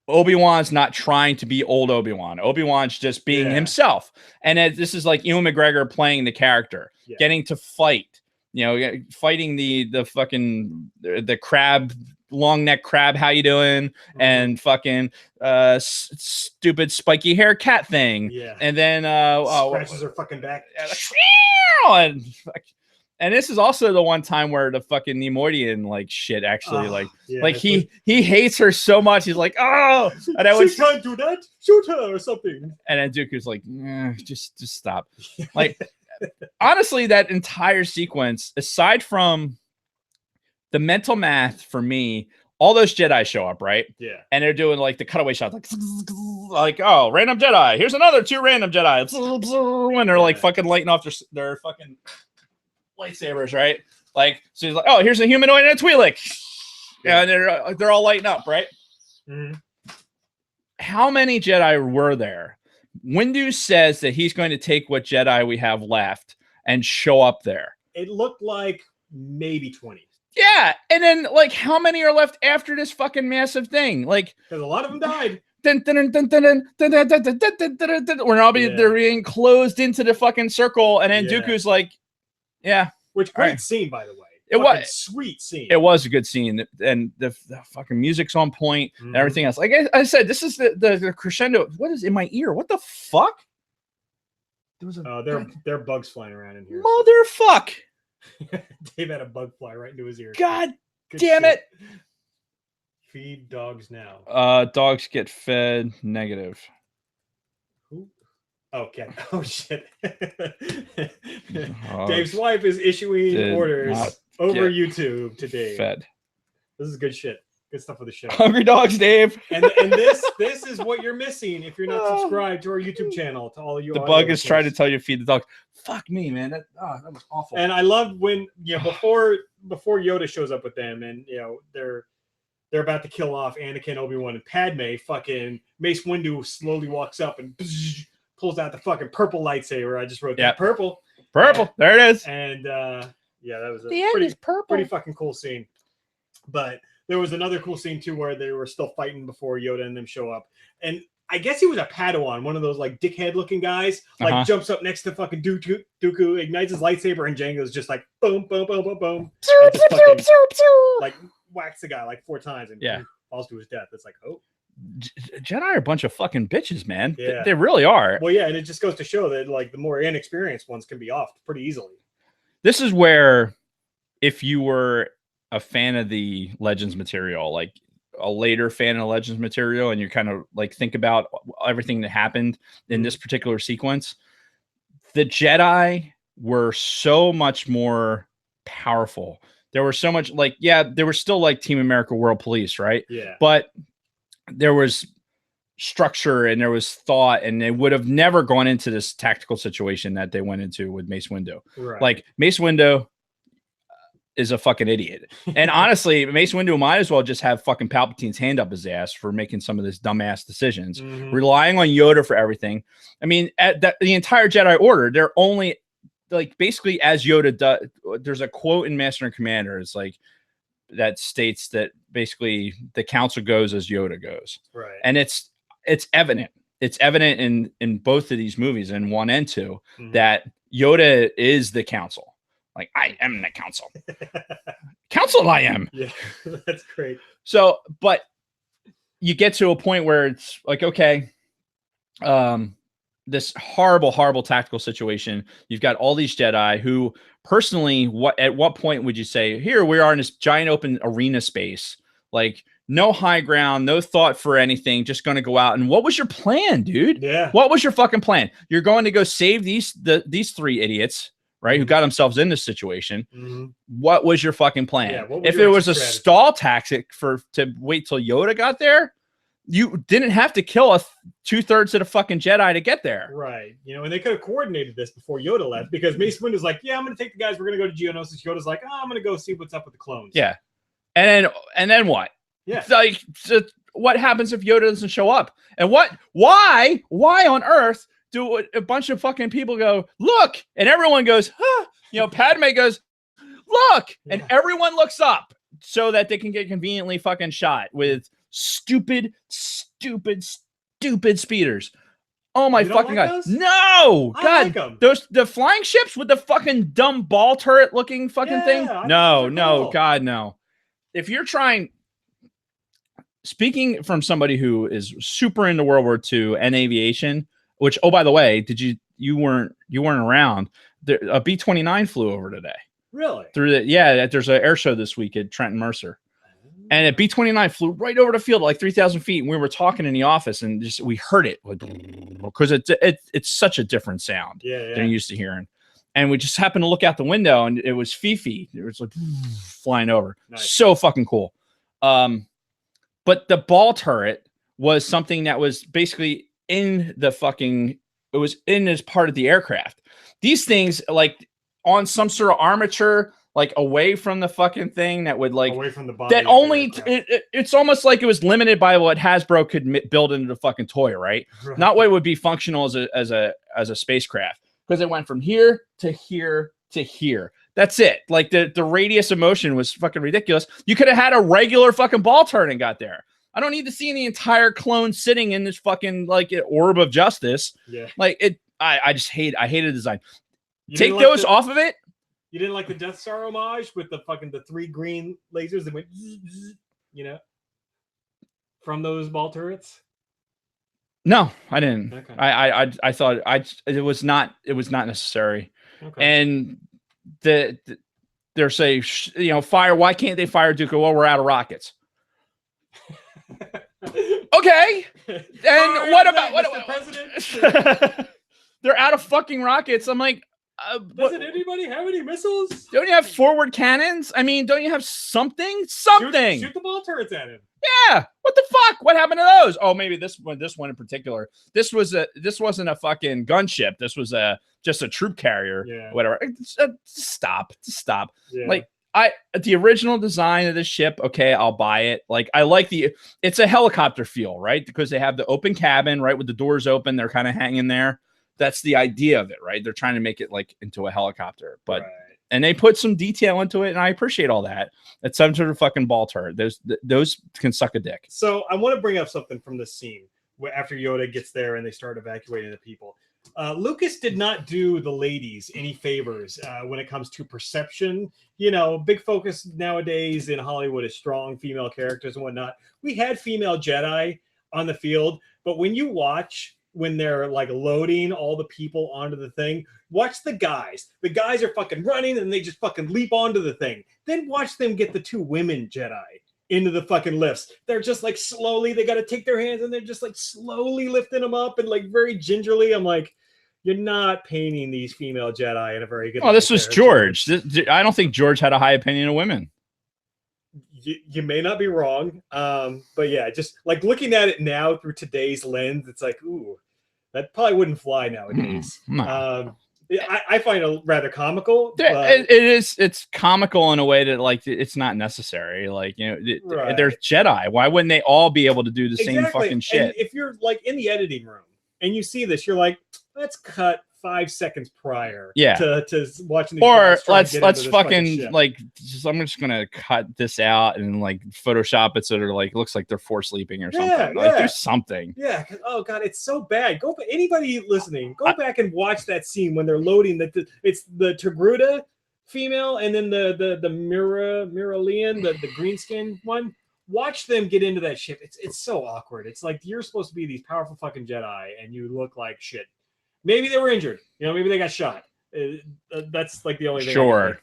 Obi-Wan's not trying to be old Obi-Wan. Obi-Wan's just being himself. And this is like Ewan McGregor playing the character, getting to fight, you know, fighting the fucking the crab, long neck crab, how you doing? And fucking stupid spiky hair cat thing. Yeah. And then scratches her fucking back. And this is also the one time where the fucking Neimoidian like shit actually he hates her so much. He's like, oh, and I was, she can't do that. Shoot her or something. And then Dooku's like, just stop. Like, honestly, that entire sequence, aside from the mental math for me, all those Jedi show up, right? Yeah. And they're doing like the cutaway shots, like oh, random Jedi. Here's another 2 random Jedi. When they're like fucking lighting off their fucking lightsabers, right? Like, so he's like, oh, here's a humanoid and a Twi'lek. Yeah, and they're all lighting up, right? How many Jedi were there? Windu says that he's going to take what Jedi we have left and show up there. It looked like maybe 20. Yeah, and then like how many are left after this fucking massive thing? Like, because a lot of them died. They're being closed into the fucking circle, and then Dooku's like, yeah. Which great scene, by the way. It was sweet scene. It was a good scene, and the fucking music's on point and everything else. Like I said, this is the crescendo. What is in my ear? What the fuck? There was there are bugs flying around in here. Motherfuck! Dave had a bug fly right into his ear. God damn it! Feed dogs now. Dogs get fed negative. Who? Okay. Oh shit. Dave's wife is issuing orders over YouTube to Dave. Fed. This is good shit. Good stuff for the show. Hungry dogs, Dave. And this is what you're missing if you're not subscribed to our YouTube channel. To all of you, the bug is trying to tell you to feed the dogs. Fuck me, man. That was awful. And I love when before Yoda shows up with them, and they're about to kill off Anakin, Obi-Wan, and Padme. Fucking Mace Windu slowly walks up and pulls out the fucking purple lightsaber. I just wrote that purple. There it is. And that was a pretty fucking cool scene. But there was another cool scene too where they were still fighting before Yoda and them show up. And I guess he was a Padawan, one of those like dickhead looking guys, like jumps up next to fucking Dooku, ignites his lightsaber, and Jango's just like boom, boom, boom, boom, boom. Like whacks the guy like 4 times and falls to his death. It's like, oh. Jedi are a bunch of fucking bitches, man. Yeah. They really are. Well, yeah, and it just goes to show that like the more inexperienced ones can be offed pretty easily. This is where, if you were a fan of the Legends material, like a later fan of Legends material, and you kind of like think about everything that happened in this particular sequence, the Jedi were so much more powerful. There were so much there were still like Team America World Police, right? Yeah. But there was structure and there was thought, and they would have never gone into this tactical situation that they went into with Mace Windu. Right. Like Mace Windu is a fucking idiot. And honestly, Mace Windu might as well just have fucking Palpatine's hand up his ass for making some of this dumbass decisions, relying on Yoda for everything. I mean, the entire Jedi Order, they're only like basically as Yoda does. There's a quote in Master and Commander. It's like that states that basically the council goes as Yoda goes. Right. And it's evident. It's evident in both of these movies, in 1 and 2, that Yoda is the council. Like, I am the council. Council I am. Yeah, that's great. So, but you get to a point where it's like, okay, this horrible, horrible tactical situation. You've got all these Jedi who personally, at what point would you say, here we are in this giant open arena space, like no high ground, no thought for anything, just going to go out. And what was your plan, dude? Yeah. What was your fucking plan? You're going to go save these 3 idiots, right? Who got themselves in this situation. What was your fucking plan? Yeah, if it was a stall tactic to wait till Yoda got there, you didn't have to kill 2/3 of the fucking Jedi to get there. Right. You know, and they could have coordinated this before Yoda left, because Mace Windu's like, yeah, I'm going to take the guys. We're going to go to Geonosis. Yoda's like, oh, I'm going to go see what's up with the clones. Yeah. And then what? Yeah. Like, so what happens if Yoda doesn't show up? And why on earth do a bunch of fucking people go, look, and everyone goes, huh? You know, Padme goes, look, and everyone looks up so that they can get conveniently fucking shot with stupid speeders. Oh my fucking god. Those? No, I god, like 'em. the flying ships with the fucking dumb ball turret looking fucking thing. No, cool. god, no. If you're trying, speaking from somebody who is super into World War II and aviation, which, oh, by the way, you weren't around. A B-29 flew over today. Really? There's an air show this week at Trenton Mercer. And a B-29 flew right over the field, like 3,000 feet. And we were talking in the office, and we heard it because it's such a different sound than you're used to hearing. And we just happened to look out the window, and it was Fifi. It was like flying over. Nice. So fucking cool. But the ball turret was something that was basically in the fucking, it was in as part of the aircraft. These things, like on some sort of armature, like away from the fucking thing that would like away from the body. That only it's almost like it was limited by what Hasbro could build into the fucking toy, right? Not what would be functional as a spacecraft, because it went from here to here to here. That's it. Like the radius of motion was fucking ridiculous. You could have had a regular fucking ball turret and got there. I don't need to see the entire clone sitting in this fucking like orb of justice. Yeah. Like it. I hated the design. Take those off of it. You didn't like the Death Star homage with the 3 green lasers that went, you know, from those ball turrets? No, I didn't. Okay. I thought it was not necessary. Okay. And they're saying, fire. Why can't they fire Dooku? Well, we're out of rockets. Okay. And what about the president? They're out of fucking rockets. I'm like, doesn't anybody have any missiles? Don't you have forward cannons? I mean, don't you have something? Something. Shoot the ball turrets at him. Yeah. What the fuck? What happened to those? Oh, maybe this one in particular. This wasn't a fucking gunship. This was just a troop carrier. Yeah. Whatever. Stop. Yeah. Like the original design of the ship. Okay, I'll buy it. Like I like it's a helicopter feel, right? Because they have the open cabin, right, with the doors open. They're kind of hanging there. That's the idea of it, right? They're trying to make it like into a helicopter, but and they put some detail into it, and I appreciate all that. It's some sort of fucking ball turret. Those can suck a dick. So I want to bring up something from this scene where after Yoda gets there and they start evacuating the people. Lucas did not do the ladies any favors when it comes to perception. You know, big focus nowadays in Hollywood is strong female characters and whatnot. We had female Jedi on the field, but when you watch when they're like loading all the people onto the thing, watch the guys. The guys are fucking running and they just fucking leap onto the thing. Then watch them get the 2 women Jedi into the fucking lifts. They're just like slowly, they got to take their hands and they're just like slowly lifting them up and like very gingerly. I'm like, you're not painting these female Jedi in a very good way. Oh, this was George. I don't think George had a high opinion of women. you may not be wrong. But yeah, just like looking at it now through today's lens, it's like, ooh, that probably wouldn't fly nowadays. No. I find it rather comical. But it is. It's comical in a way that like it's not necessary. Like, you know, Right. they're Jedi. Why wouldn't they all be able to do the same fucking shit? And if you're like in the editing room and you see this, you're like, let's cut 5 seconds prior to watching these or guys let's fucking shit. like I'm just gonna cut this out and like Photoshop it so they're like looks like they're force sleeping or something. Like do something. Yeah. Oh god, it's so bad. Go anybody listening, go back and watch that scene when they're loading it's the Togruta female and then the Miralian, the green skin one. Watch them get into that ship. It's so awkward. It's like you're supposed to be these powerful fucking Jedi and you look like shit. Maybe they were injured. You know, maybe they got shot. That's like the only thing. Sure.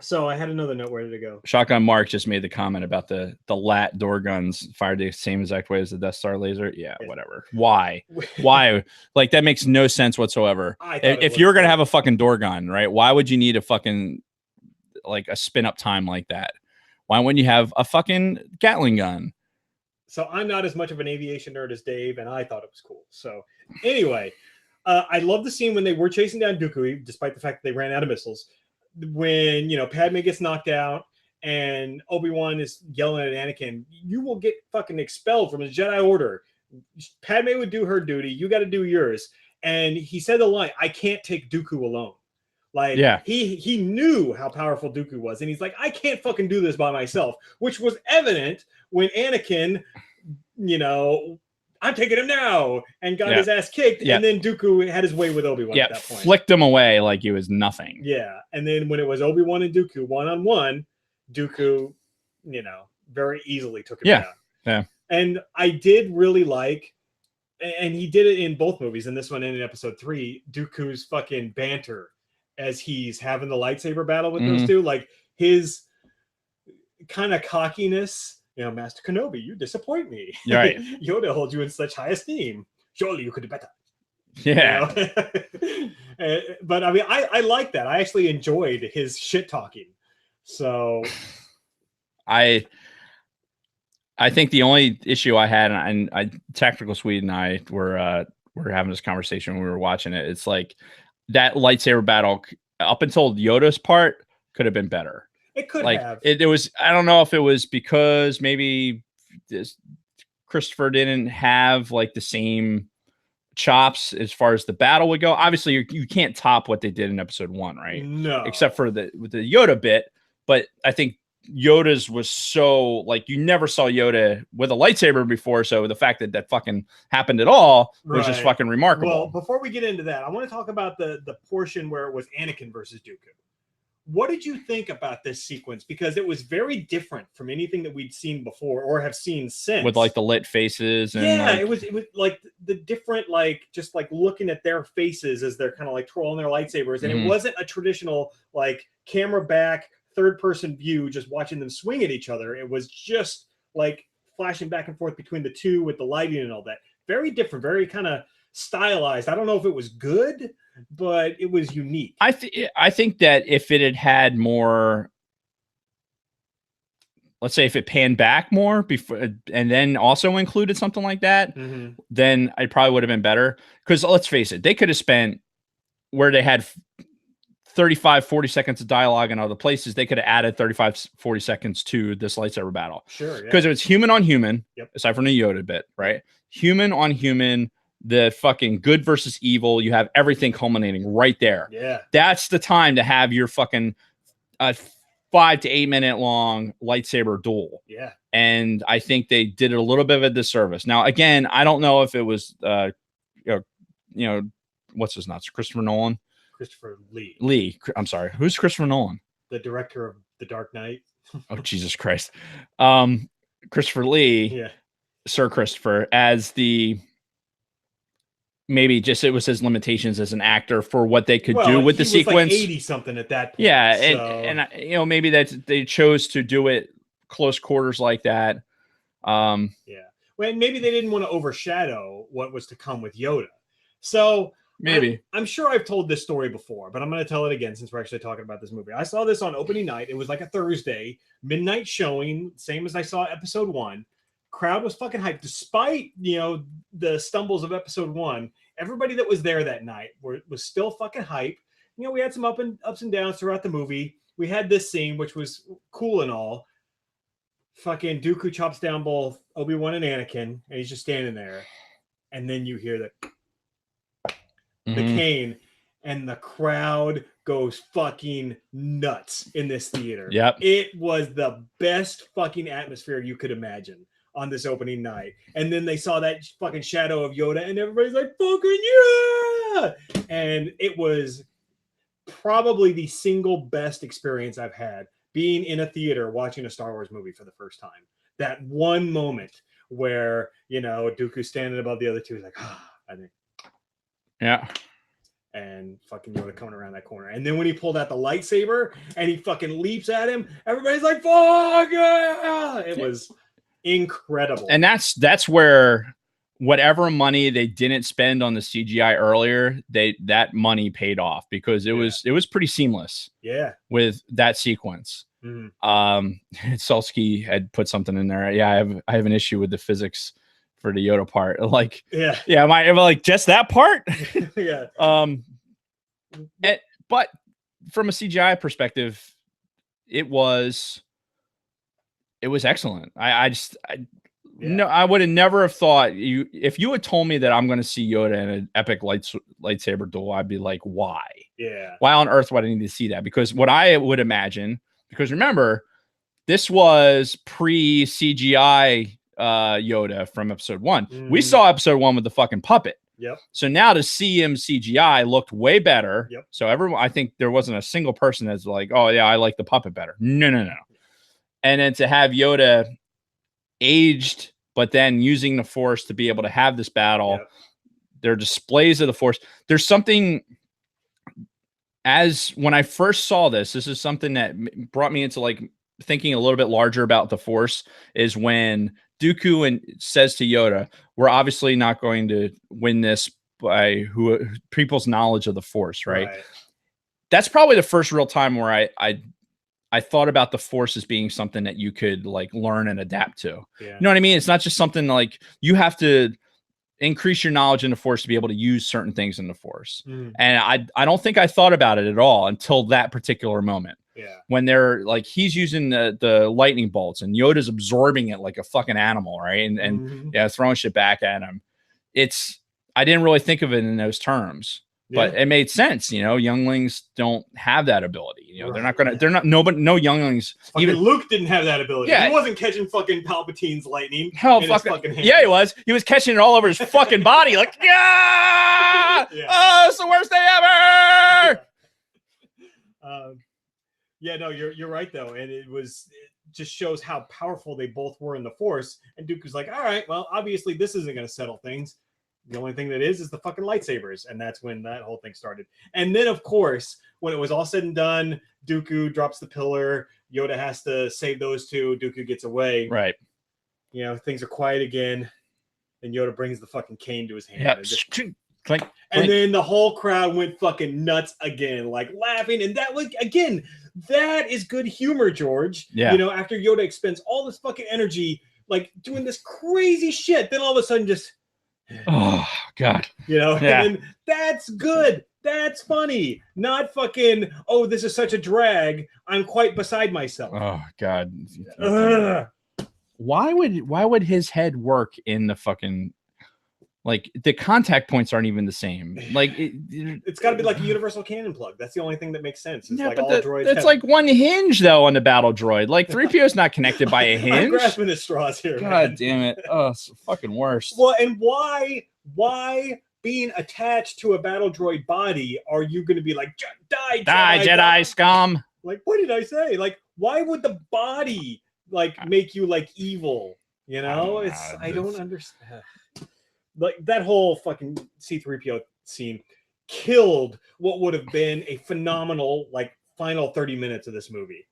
So I had another note. Where did it go? Shotgun Mark just made the comment about the lat door guns fired the same exact way as the Death Star laser. Yeah. Whatever. Why? Like that makes no sense whatsoever. If you're gonna have a fucking door gun, right? Why would you need a fucking like a spin up time like that? Why wouldn't you have a fucking Gatling gun? So I'm not as much of an aviation nerd as Dave, and I thought it was cool. So anyway, I love the scene when they were chasing down Dooku, despite the fact that they ran out of missiles. When, you know, Padme gets knocked out and Obi-Wan is yelling at Anakin, you will get fucking expelled from his Jedi Order. Padme would do her duty. You got to do yours. And he said the line, I can't take Dooku alone. Like, he knew how powerful Dooku was. And he's like, I can't fucking do this by myself, which was evident when Anakin, you know, I'm taking him now, and got his ass kicked. And then Dooku had his way with Obi-Wan at that point. Flicked him away like he was nothing. Yeah. And then when it was Obi-Wan and Dooku one-on-one, Dooku, you know, very easily took him down. Yeah. And I did really like, and he did it in both movies, and this one in episode 3, Dooku's fucking banter as he's having the lightsaber battle with those two. Like his kind of cockiness. You know, Master Kenobi, you disappoint me. Right. Yoda holds you in such high esteem. Surely you could do better. Yeah. You know? But I mean, I like that. I actually enjoyed his shit talking. So I think the only issue I had, and Tactical Swede and I were having this conversation when we were watching it. It's like that lightsaber battle up until Yoda's part could have been better. It could like have. It was. I don't know if it was because maybe Christopher didn't have like the same chops as far as the battle would go. Obviously, you can't top what they did in episode 1, right? No, except for the Yoda bit. But I think Yoda's was so like you never saw Yoda with a lightsaber before. So the fact that that fucking happened at all was just fucking remarkable. Well, before we get into that, I want to talk about the portion where it was Anakin versus Dooku. What did you think about this sequence? Because it was very different from anything that we'd seen before or have seen since. With like the lit faces. And yeah, like... it was like the different, like just like looking at their faces as they're kind of like twirling their lightsabers. And it wasn't a traditional like camera back, third person view, just watching them swing at each other. It was just like flashing back and forth between the two with the lighting and all that. Very different, very kind of stylized. I don't know if it was good, but it was unique. I think that if it had had more, let's say if it panned back more before and then also included something like that, then I probably would have been better. Because let's face it, they could have spent where they had 35, 40 seconds of dialogue in other places. They could have added 35, 40 seconds to this lightsaber battle. Sure. Because it was human on human, aside from the Yoda bit, right? Human on human. The fucking good versus evil, you have everything culminating right there. Yeah. That's the time to have your fucking 5 to 8 minute long lightsaber duel. Yeah. And I think they did it a little bit of a disservice. Now, again, I don't know if it was, you know, what's his nuts? Christopher Nolan? Christopher Lee. Lee. I'm sorry. Who's Christopher Nolan? The director of The Dark Knight. Oh, Jesus Christ. Christopher Lee. Yeah. Sir Christopher as the... Maybe just it was his limitations as an actor for what they could do with the sequence. Like 80 something at that point. Yeah, and you know maybe that they chose to do it close quarters like that. Yeah, well, maybe they didn't want to overshadow what was to come with Yoda. So Maybe. I'm sure I've told this story before, but I'm going to tell it again since we're actually talking about this movie. I saw this on opening night. It was like a Thursday midnight showing, same as I saw episode 1. Crowd was fucking hyped, despite the stumbles of episode 1. Everybody that was there that night was still fucking hype. We had some ups and downs throughout the movie. We had this scene, which was cool and all. Fucking Dooku chops down both Obi-Wan and Anakin, and he's just standing there. And then you hear the cane, and the crowd goes fucking nuts in this theater. Yep. It was the best fucking atmosphere you could imagine on this opening night. And then they saw that fucking shadow of Yoda, and everybody's like, fucking yeah! And it was probably the single best experience I've had being in a theater watching a Star Wars movie for the first time. That one moment where, Dooku's standing above the other two. He's like, I think. Yeah. And fucking Yoda coming around that corner. And then when he pulled out the lightsaber and he fucking leaps at him, everybody's like, fuck yeah! It was incredible. And that's where whatever money they didn't spend on the CGI earlier, that money paid off, because it was pretty seamless. Yeah. With that sequence. Selsky had put something in there. Yeah, I have an issue with the physics for the Yoda part. Like, yeah, am I like just that part? Yeah. But from a CGI perspective, it was excellent. I would have never have thought if you had told me that I'm going to see Yoda in an epic lightsaber duel, I'd be like, why? Yeah. Why on earth would I need to see that? Because what I would imagine, because remember, this was pre-CGI Yoda from episode 1. We saw episode 1 with the fucking puppet. Yep. So now to see him CGI looked way better. Yep. So I think there wasn't a single person that's like, oh yeah, I like the puppet better. No. And then to have Yoda aged, but then using the Force to be able to have this battle, their displays of the Force. There's something, as when I first saw this is something that brought me into like thinking a little bit larger about the Force, is when Dooku says to Yoda, we're obviously not going to win this by people's knowledge of the Force, right? That's probably the first real time where I thought about the Force as being something that you could like learn and adapt to. You know what I mean? It's not just something like you have to increase your knowledge in the Force to be able to use certain things in the Force. And I don't think I thought about it at all until that particular moment. Yeah. When they're like, he's using the lightning bolts and Yoda's absorbing it like a fucking animal, right? And throwing shit back at him. I didn't really think of it in those terms. But it made sense, younglings don't have that ability. No younglings. Fucking even Luke didn't have that ability. He wasn't catching fucking Palpatine's lightning. Fucking hand. Yeah, he was. He was catching it all over his fucking body. Like, oh, it's the worst day ever. No, you're right though, and it just shows how powerful they both were in the Force. And Dooku's like, all right, well, obviously this isn't going to settle things. The only thing that is the fucking lightsabers. And that's when that whole thing started. And then, of course, when it was all said and done, Dooku drops the pillar. Yoda has to save those two. Dooku gets away. Right. Things are quiet again. And Yoda brings the fucking cane to his hand. Clink. And then the whole crowd went fucking nuts again, like laughing. And that was, again, that is good humor, George. Yeah. After Yoda expends all this fucking energy, like doing this crazy shit, then all of a sudden just... Oh God. And that's good. That's funny. Not fucking, oh, this is such a drag. I'm quite beside myself. Oh God. Why would his head work in the fucking, like, the contact points aren't even the same. Like it's got to be like a universal cannon plug. That's the only thing that makes sense. It's like all droids. It's like one hinge though on the battle droid. Like 3PO is not connected by a hinge. I'm grasping at straws here. God damn it! Oh, it's fucking worse. Well, and why being attached to a battle droid body are you going to be like die Jedi scum? Like, what did I say? Like, why would the body like make you like evil? I don't understand. Like that whole fucking C-3PO scene killed what would have been a phenomenal like final 30 minutes of this movie.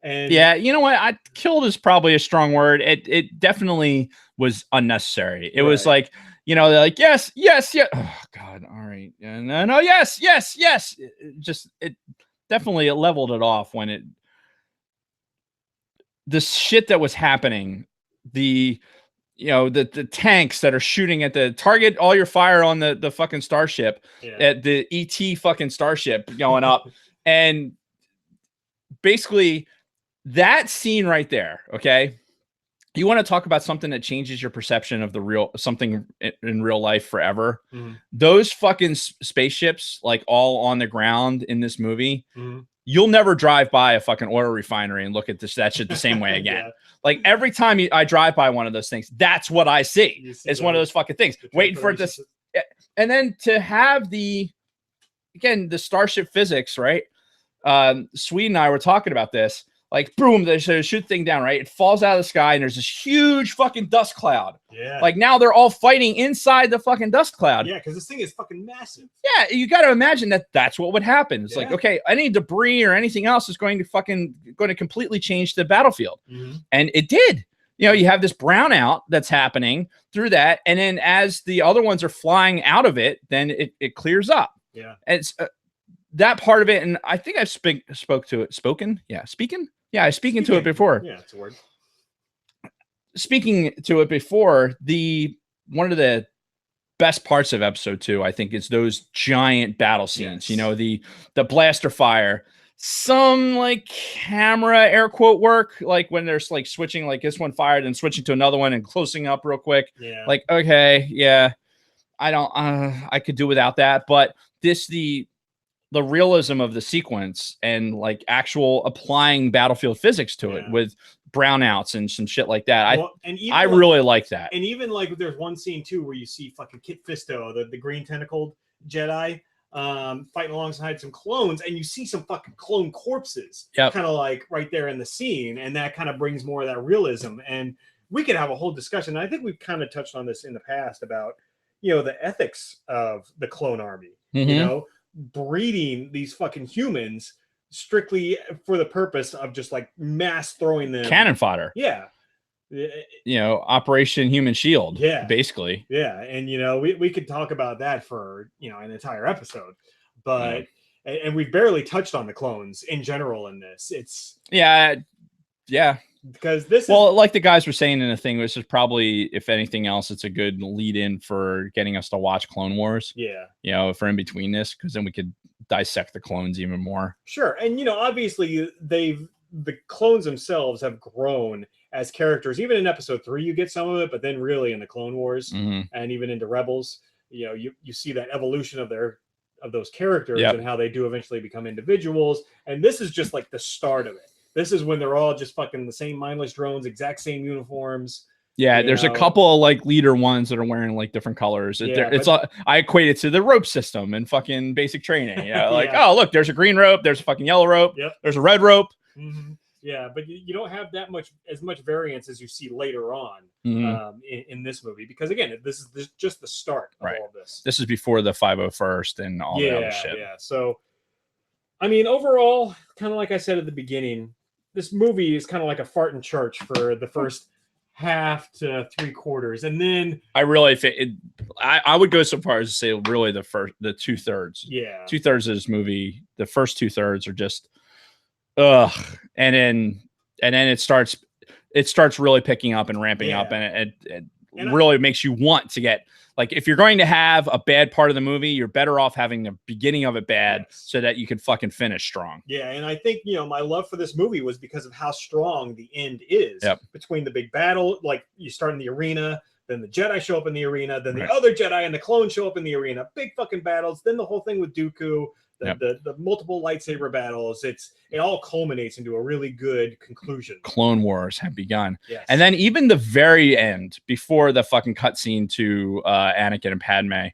And yeah, you know what? Killed is probably a strong word. It definitely was unnecessary. It was like you know, they're like, yes, yes, yes. Oh God, all right, no, yes, yes, yes. It definitely it leveled it off when the shit that was happening, the the tanks that are shooting at the target, all your fire on the fucking starship, at the ET fucking starship going up, and basically that scene right there. Okay, you want to talk about something that changes your perception of the real something in real life forever. Those fucking spaceships, like all on the ground in this movie, you'll never drive by a fucking oil refinery and look at that shit the same way again. Like every time I drive by one of those things, that's what I see. It's one of those fucking things, waiting for it to, and then to have the starship physics, right? Sweden and I were talking about this. Like, boom, they shoot the thing down, right? It falls out of the sky, and there's this huge fucking dust cloud. Yeah. Like, now they're all fighting inside the fucking dust cloud. Yeah, because this thing is fucking massive. Yeah, you got to imagine that's what would happen. It's like, okay, any debris or anything else is going to completely change the battlefield. And it did. You know, you have this brownout that's happening through that, and then as the other ones are flying out of it, then it clears up. Yeah. And it's that part of it, and I think I've spoken to it before. Yeah, it's a word. Speaking to it before, one of the best parts of episode 2, I think, is those giant battle scenes. You know, the blaster fire, some like camera air quote work, like when there's like switching, like this one fired and switching to another one and closing up real quick. Yeah. Like, okay, yeah, I could do without that, but the realism of the sequence and like actual applying battlefield physics to it with brownouts and some shit like that. I really like that. And even like there's one scene too where you see fucking Kit Fisto, the green tentacled Jedi, fighting alongside some clones, and you see some fucking clone corpses kind of like right there in the scene, and that kind of brings more of that realism. And we could have a whole discussion. I think we've kind of touched on this in the past about, you know, the ethics of the clone army. You know, breeding these fucking humans strictly for the purpose of just like mass throwing them cannon fodder. Yeah. You know, Operation Human Shield. Yeah. Basically. Yeah. And, you know, we could talk about that for, you know, an entire episode, but, and we've barely touched on the clones in general in this. It's because this like the guys were saying in the thing, this is probably, if anything else, it's a good lead in for getting us to watch Clone Wars. Yeah. You know, for in between this, because then we could dissect the clones even more. Sure. And, you know, obviously the clones themselves have grown as characters. Even in episode 3, you get some of it, but then really in the Clone Wars and even into Rebels, you know, you see that evolution of those characters and how they do eventually become individuals. And this is just like the start of it. This is when they're all just fucking the same mindless drones, exact same uniforms. Yeah, there's a couple of like leader ones that are wearing like different colors. I equate it to the rope system in fucking basic training. Yeah, like oh look, there's a green rope, there's a fucking yellow rope, there's a red rope. Yeah, but you don't have as much variance as you see later on in this movie, because again, this is just the start of all of this. This is before the 501st and all that other shit. Yeah. So, I mean, overall, kind of like I said at the beginning, this movie is kind of like a fart in church for the first half to 3/4, and then I would go so far as to say really the 2/3. Yeah, 2/3 of this movie, the first 2/3 are just ugh, and then it starts really picking up and ramping up, and it really makes you want to get, like, if you're going to have a bad part of the movie, you're better off having the beginning of it bad so that you can fucking finish strong. Yeah, and I think, you know, my love for this movie was because of how strong the end is between the big battle. Like, you start in the arena, then the Jedi show up in the arena, then the other Jedi and the clone show up in the arena. Big fucking battles. Then the whole thing with Dooku, the multiple lightsaber battles. It all culminates into a really good conclusion. Clone Wars have begun. Yes. And then even the very end, before the fucking cutscene to Anakin and Padme,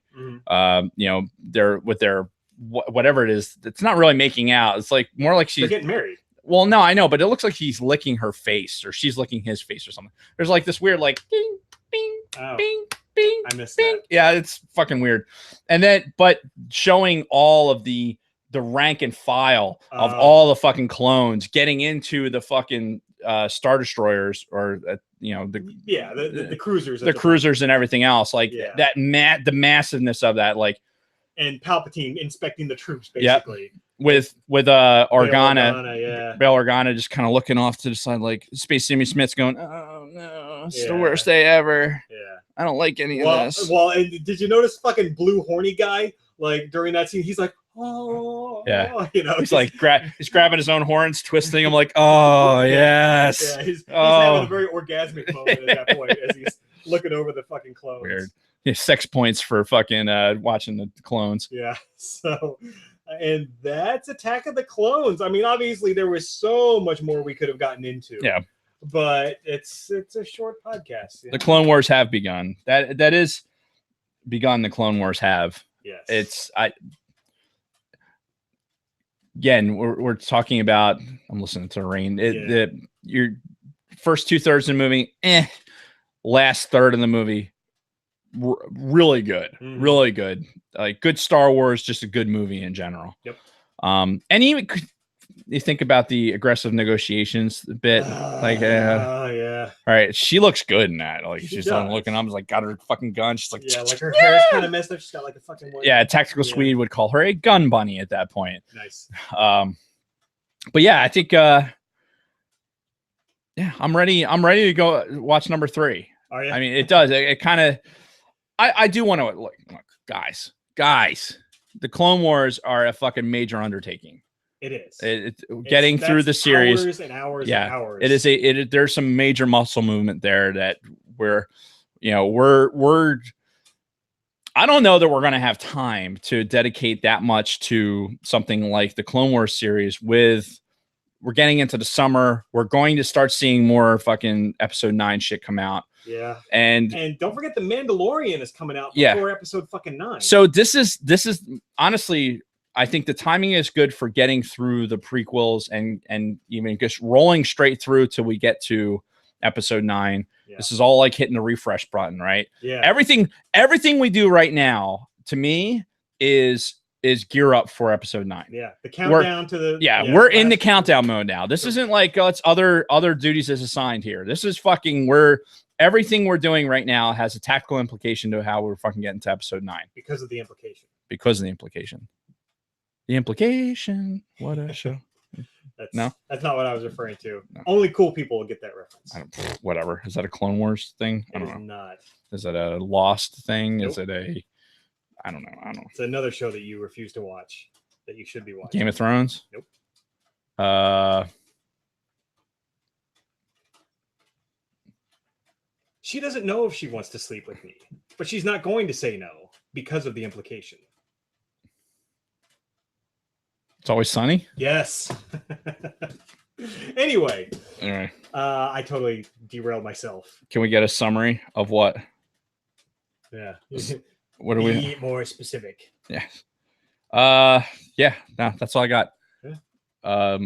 you know, they're with their whatever it is. It's not really making out. It's like more like they're getting married. Well, no, I know, but it looks like he's licking her face, or she's licking his face, or something. There's like this weird, like, bing, bing, bing, bing. I missed bing. that. Yeah, it's fucking weird. And then, but showing all of the rank and file of all the fucking clones getting into the fucking Star Destroyers or the cruisers, the cruisers and everything else, like Yeah. the massiveness of that, like, and Palpatine inspecting the troops basically. With Organa, Bail Organa just kind of looking off to the side, like Space Jimmy Smith's going, "Oh no, it's the Yeah. worst day ever. Yeah. I don't like any of this." Well, and did you notice fucking blue horny guy? Like during that scene, he's like, oh, Yeah. you know, He's like he's grabbing his own horns, twisting them, like, oh yes. Yeah, he's having a very orgasmic moment at that point as he's looking over the fucking clones. Weird. Yeah, 6 points for fucking watching the clones. Yeah. So, and that's Attack of the Clones. I mean, obviously there was so much more we could have gotten into. Yeah. But it's a short podcast. The Clone Wars have begun. That is begun. The Clone Wars have. Yes. Again, we're talking about. I'm listening to Rain. Your first 2/3 of the movie, last third of the movie, really good, really good. Like good Star Wars, just a good movie in general. Yep. And even you think about the aggressive negotiations a bit, yeah. All right, she looks good in that. Like she's does. looking up, like got her fucking gun. She's like, like her hair is kind of messed up. She's got like a fucking one. Yeah, Tactical Swede would call her a gun bunny at that point. Nice. But yeah, I think I'm ready. I'm ready to go watch number 3. Are you? I mean, it does. It kind of. I do want to look, guys. The Clone Wars are a fucking major undertaking. It is. Getting through the series, hours and hours and hours. It is there's some major muscle movement there that we're I don't know that we're going to have time to dedicate that much to something like the Clone Wars series. We're getting into the summer. We're going to start seeing more fucking episode 9 shit come out. Yeah. And don't forget the Mandalorian is coming out before episode fucking 9. So this is honestly, I think the timing is good for getting through the prequels and even just rolling straight through till we get to episode 9. Yeah. This is all like hitting the refresh button, right? Yeah. Everything we do right now, to me, is gear up for episode 9. Yeah. The countdown to the we're in the countdown mode now. This isn't like it's other duties as assigned here. This is fucking everything we're doing right now has a tactical implication to how we're fucking getting to episode 9. Because of the implication. The implication. What a show. That's not what I was referring to. No. Only cool people will get that reference. Whatever. Is that a Clone Wars thing? I don't know. Not. Is it a Lost thing? Nope. Is it a... I don't know. It's another show that you refuse to watch that you should be watching. Game of Thrones? Nope. She doesn't know if she wants to sleep with me, but she's not going to say no because of the implication. It's Always Sunny? Yes. Anyway. All right. I totally derailed myself. Can we get a summary of what? Yeah. What are we? Be more specific. Yeah. Yeah. No, that's all I got. Yeah.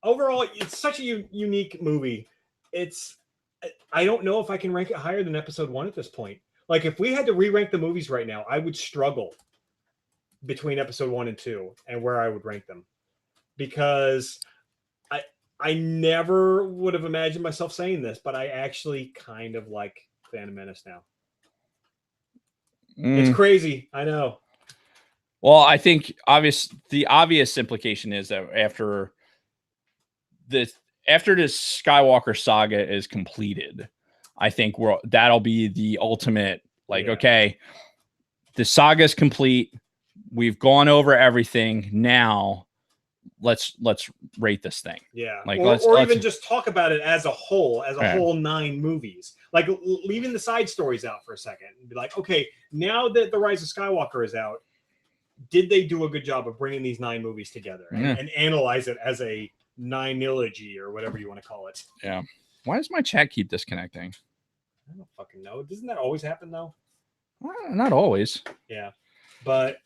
Overall, it's such a unique movie. I don't know if I can rank it higher than episode 1 at this point. Like, if we had to re-rank the movies right now, I would struggle between episode 1 and 2 and where I would rank them, because I never would have imagined myself saying this, but I actually kind of like Phantom Menace now. It's crazy, I know. Well, I think the obvious implication is that after this Skywalker saga is completed, I think that'll be the ultimate. Okay, the saga is complete. We've gone over everything. Now, let's rate this thing. Yeah, let's even just talk about it as a whole, whole 9 movies. Like, leaving the side stories out for a second and be like, okay, now that The Rise of Skywalker is out, did they do a good job of bringing these 9 movies together and analyze it as a 9-ilogy or whatever you want to call it? Yeah. Why does my chat keep disconnecting? I don't fucking know. Doesn't that always happen though? Not always. Yeah, but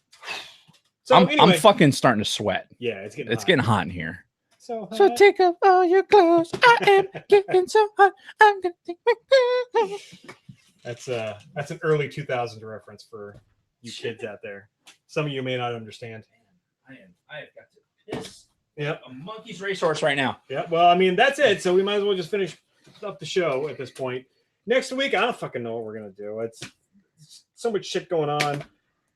so I'm anyway, fucking starting to sweat. Yeah, it's getting hot in here. So take off all your clothes. I am getting so hot. I'm gonna take my That's an early 2000s reference for you kids out there. Some of you may not understand. I have got to piss Yep. A monkey's racehorse right now. Yeah. Well, I mean, that's it. So we might as well just finish up the show at this point. Next week, I don't fucking know what we're gonna do. It's so much shit going on.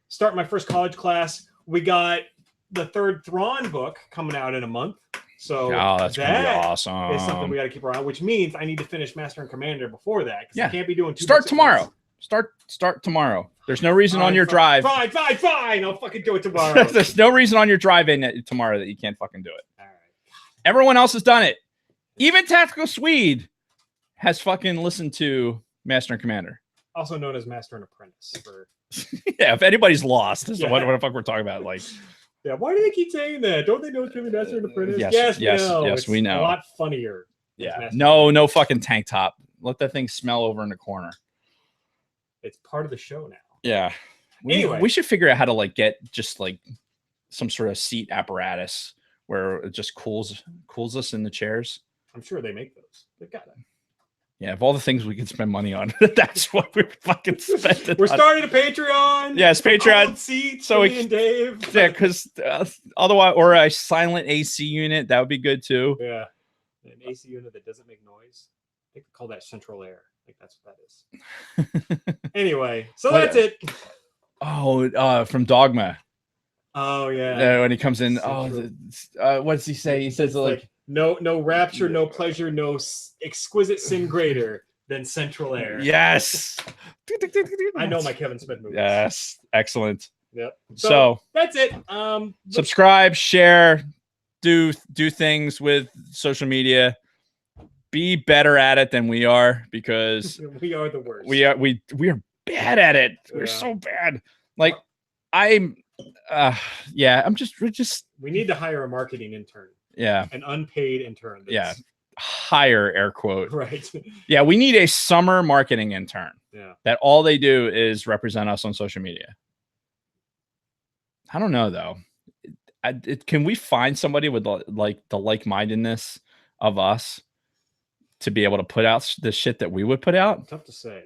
Start my first college class. We got the third Thrawn book coming out in a month. So that's gonna be awesome. It's something we got to keep around, which means I need to finish Master and Commander before that. Yeah. I can't be doing 2 Start books at tomorrow. once. Start tomorrow. There's no reason on your drive. Fine. I'll fucking do it tomorrow. There's no reason on your drive in tomorrow that you can't fucking do it. All right. Everyone else has done it. Even Tactical Swede has fucking listened to Master and Commander. Also known as Master and Apprentice. Yeah, if anybody's lost, what the fuck we're talking about. Like, yeah, why do they keep saying that? Don't they know it's really Master and Apprentice? Yes, we know. Yes, we know. A lot funnier. Yeah. No fucking tank top. Let that thing smell over in the corner. It's part of the show now. Yeah. Anyway, we should figure out how to like get just like some sort of seat apparatus where it just cools us in the chairs. I'm sure they make those. They got it. Yeah, of all the things we could spend money on, that's what we're fucking spending. We're starting a Patreon. Yes, Patreon. Seats so me and Dave. Yeah, because otherwise, or a silent AC unit, that would be good too. Yeah, an AC unit that doesn't make noise. They call that central air. I think that's what that is. Anyway, so that's it. Oh, from Dogma. Oh yeah. When he comes in, what does he say? He says like no rapture, no pleasure, no exquisite sin greater than central air. Yes. I know my Kevin Smith movies. Yes, excellent. Yep. So that's it. Subscribe, share, do things with social media. Be better at it than we are, because we are the worst. We are bad at it. We're so bad. Like I'm we need to hire a marketing intern. Yeah. An unpaid intern. Hire, air quote. Right. Yeah, we need a summer marketing intern. Yeah. That all they do is represent us on social media. I don't know though. Can we find somebody with the like-mindedness of us to be able to put out the shit that we would put out? Tough to say.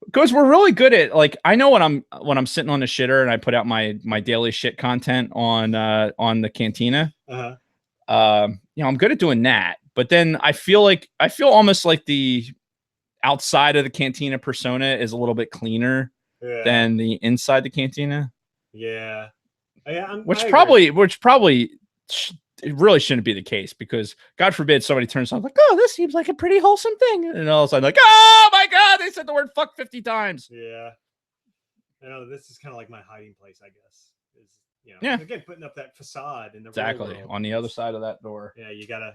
Because we're really good at, like, I know when I'm sitting on the shitter and I put out my daily shit content on the Cantina. I'm good at doing that. But then I feel almost like the outside of the Cantina persona is a little bit cleaner than the inside the Cantina. Yeah. Which probably it really shouldn't be the case, because God forbid somebody turns on like, oh, this seems like a pretty wholesome thing, and all of a sudden like, oh my God, they said the word fuck 50 times. Yeah. I know this is kind of like my hiding place, I guess. Again, putting up that facade in the exactly on the other side of that door. Yeah, you gotta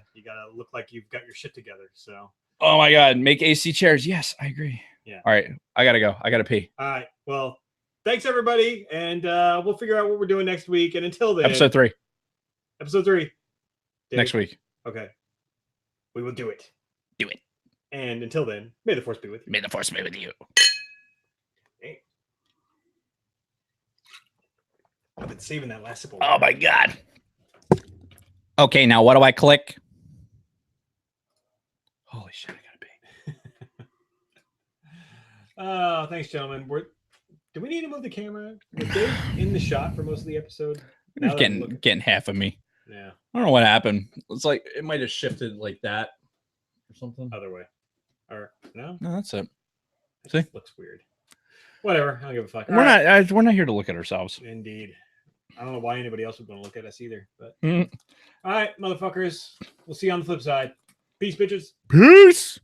look like you've got your shit together. So. Oh my God, make AC chairs. Yes, I agree. Yeah. All right, I gotta go. I gotta pee. All right. Well, thanks everybody, and we'll figure out what we're doing next week. And until then, episode 3. Dave, next week. Okay. We will do it. Do it. And until then, may the force be with you. May the force be with you. Hey. I've been saving that last sip. Oh my God. Okay, now what do I click? Holy shit, I gotta pee. Thanks, gentlemen. Do we need to move the camera? Was Dave in the shot for most of the episode? Getting half of me. Yeah. I don't know what happened. It's like it might have shifted like that or something. Other way. Or no? No, that's it. See? Looks weird. Whatever. I don't give a fuck. We're not here to look at ourselves. Indeed. I don't know why anybody else would want to look at us either. But all right, motherfuckers. We'll see you on the flip side. Peace, bitches. Peace.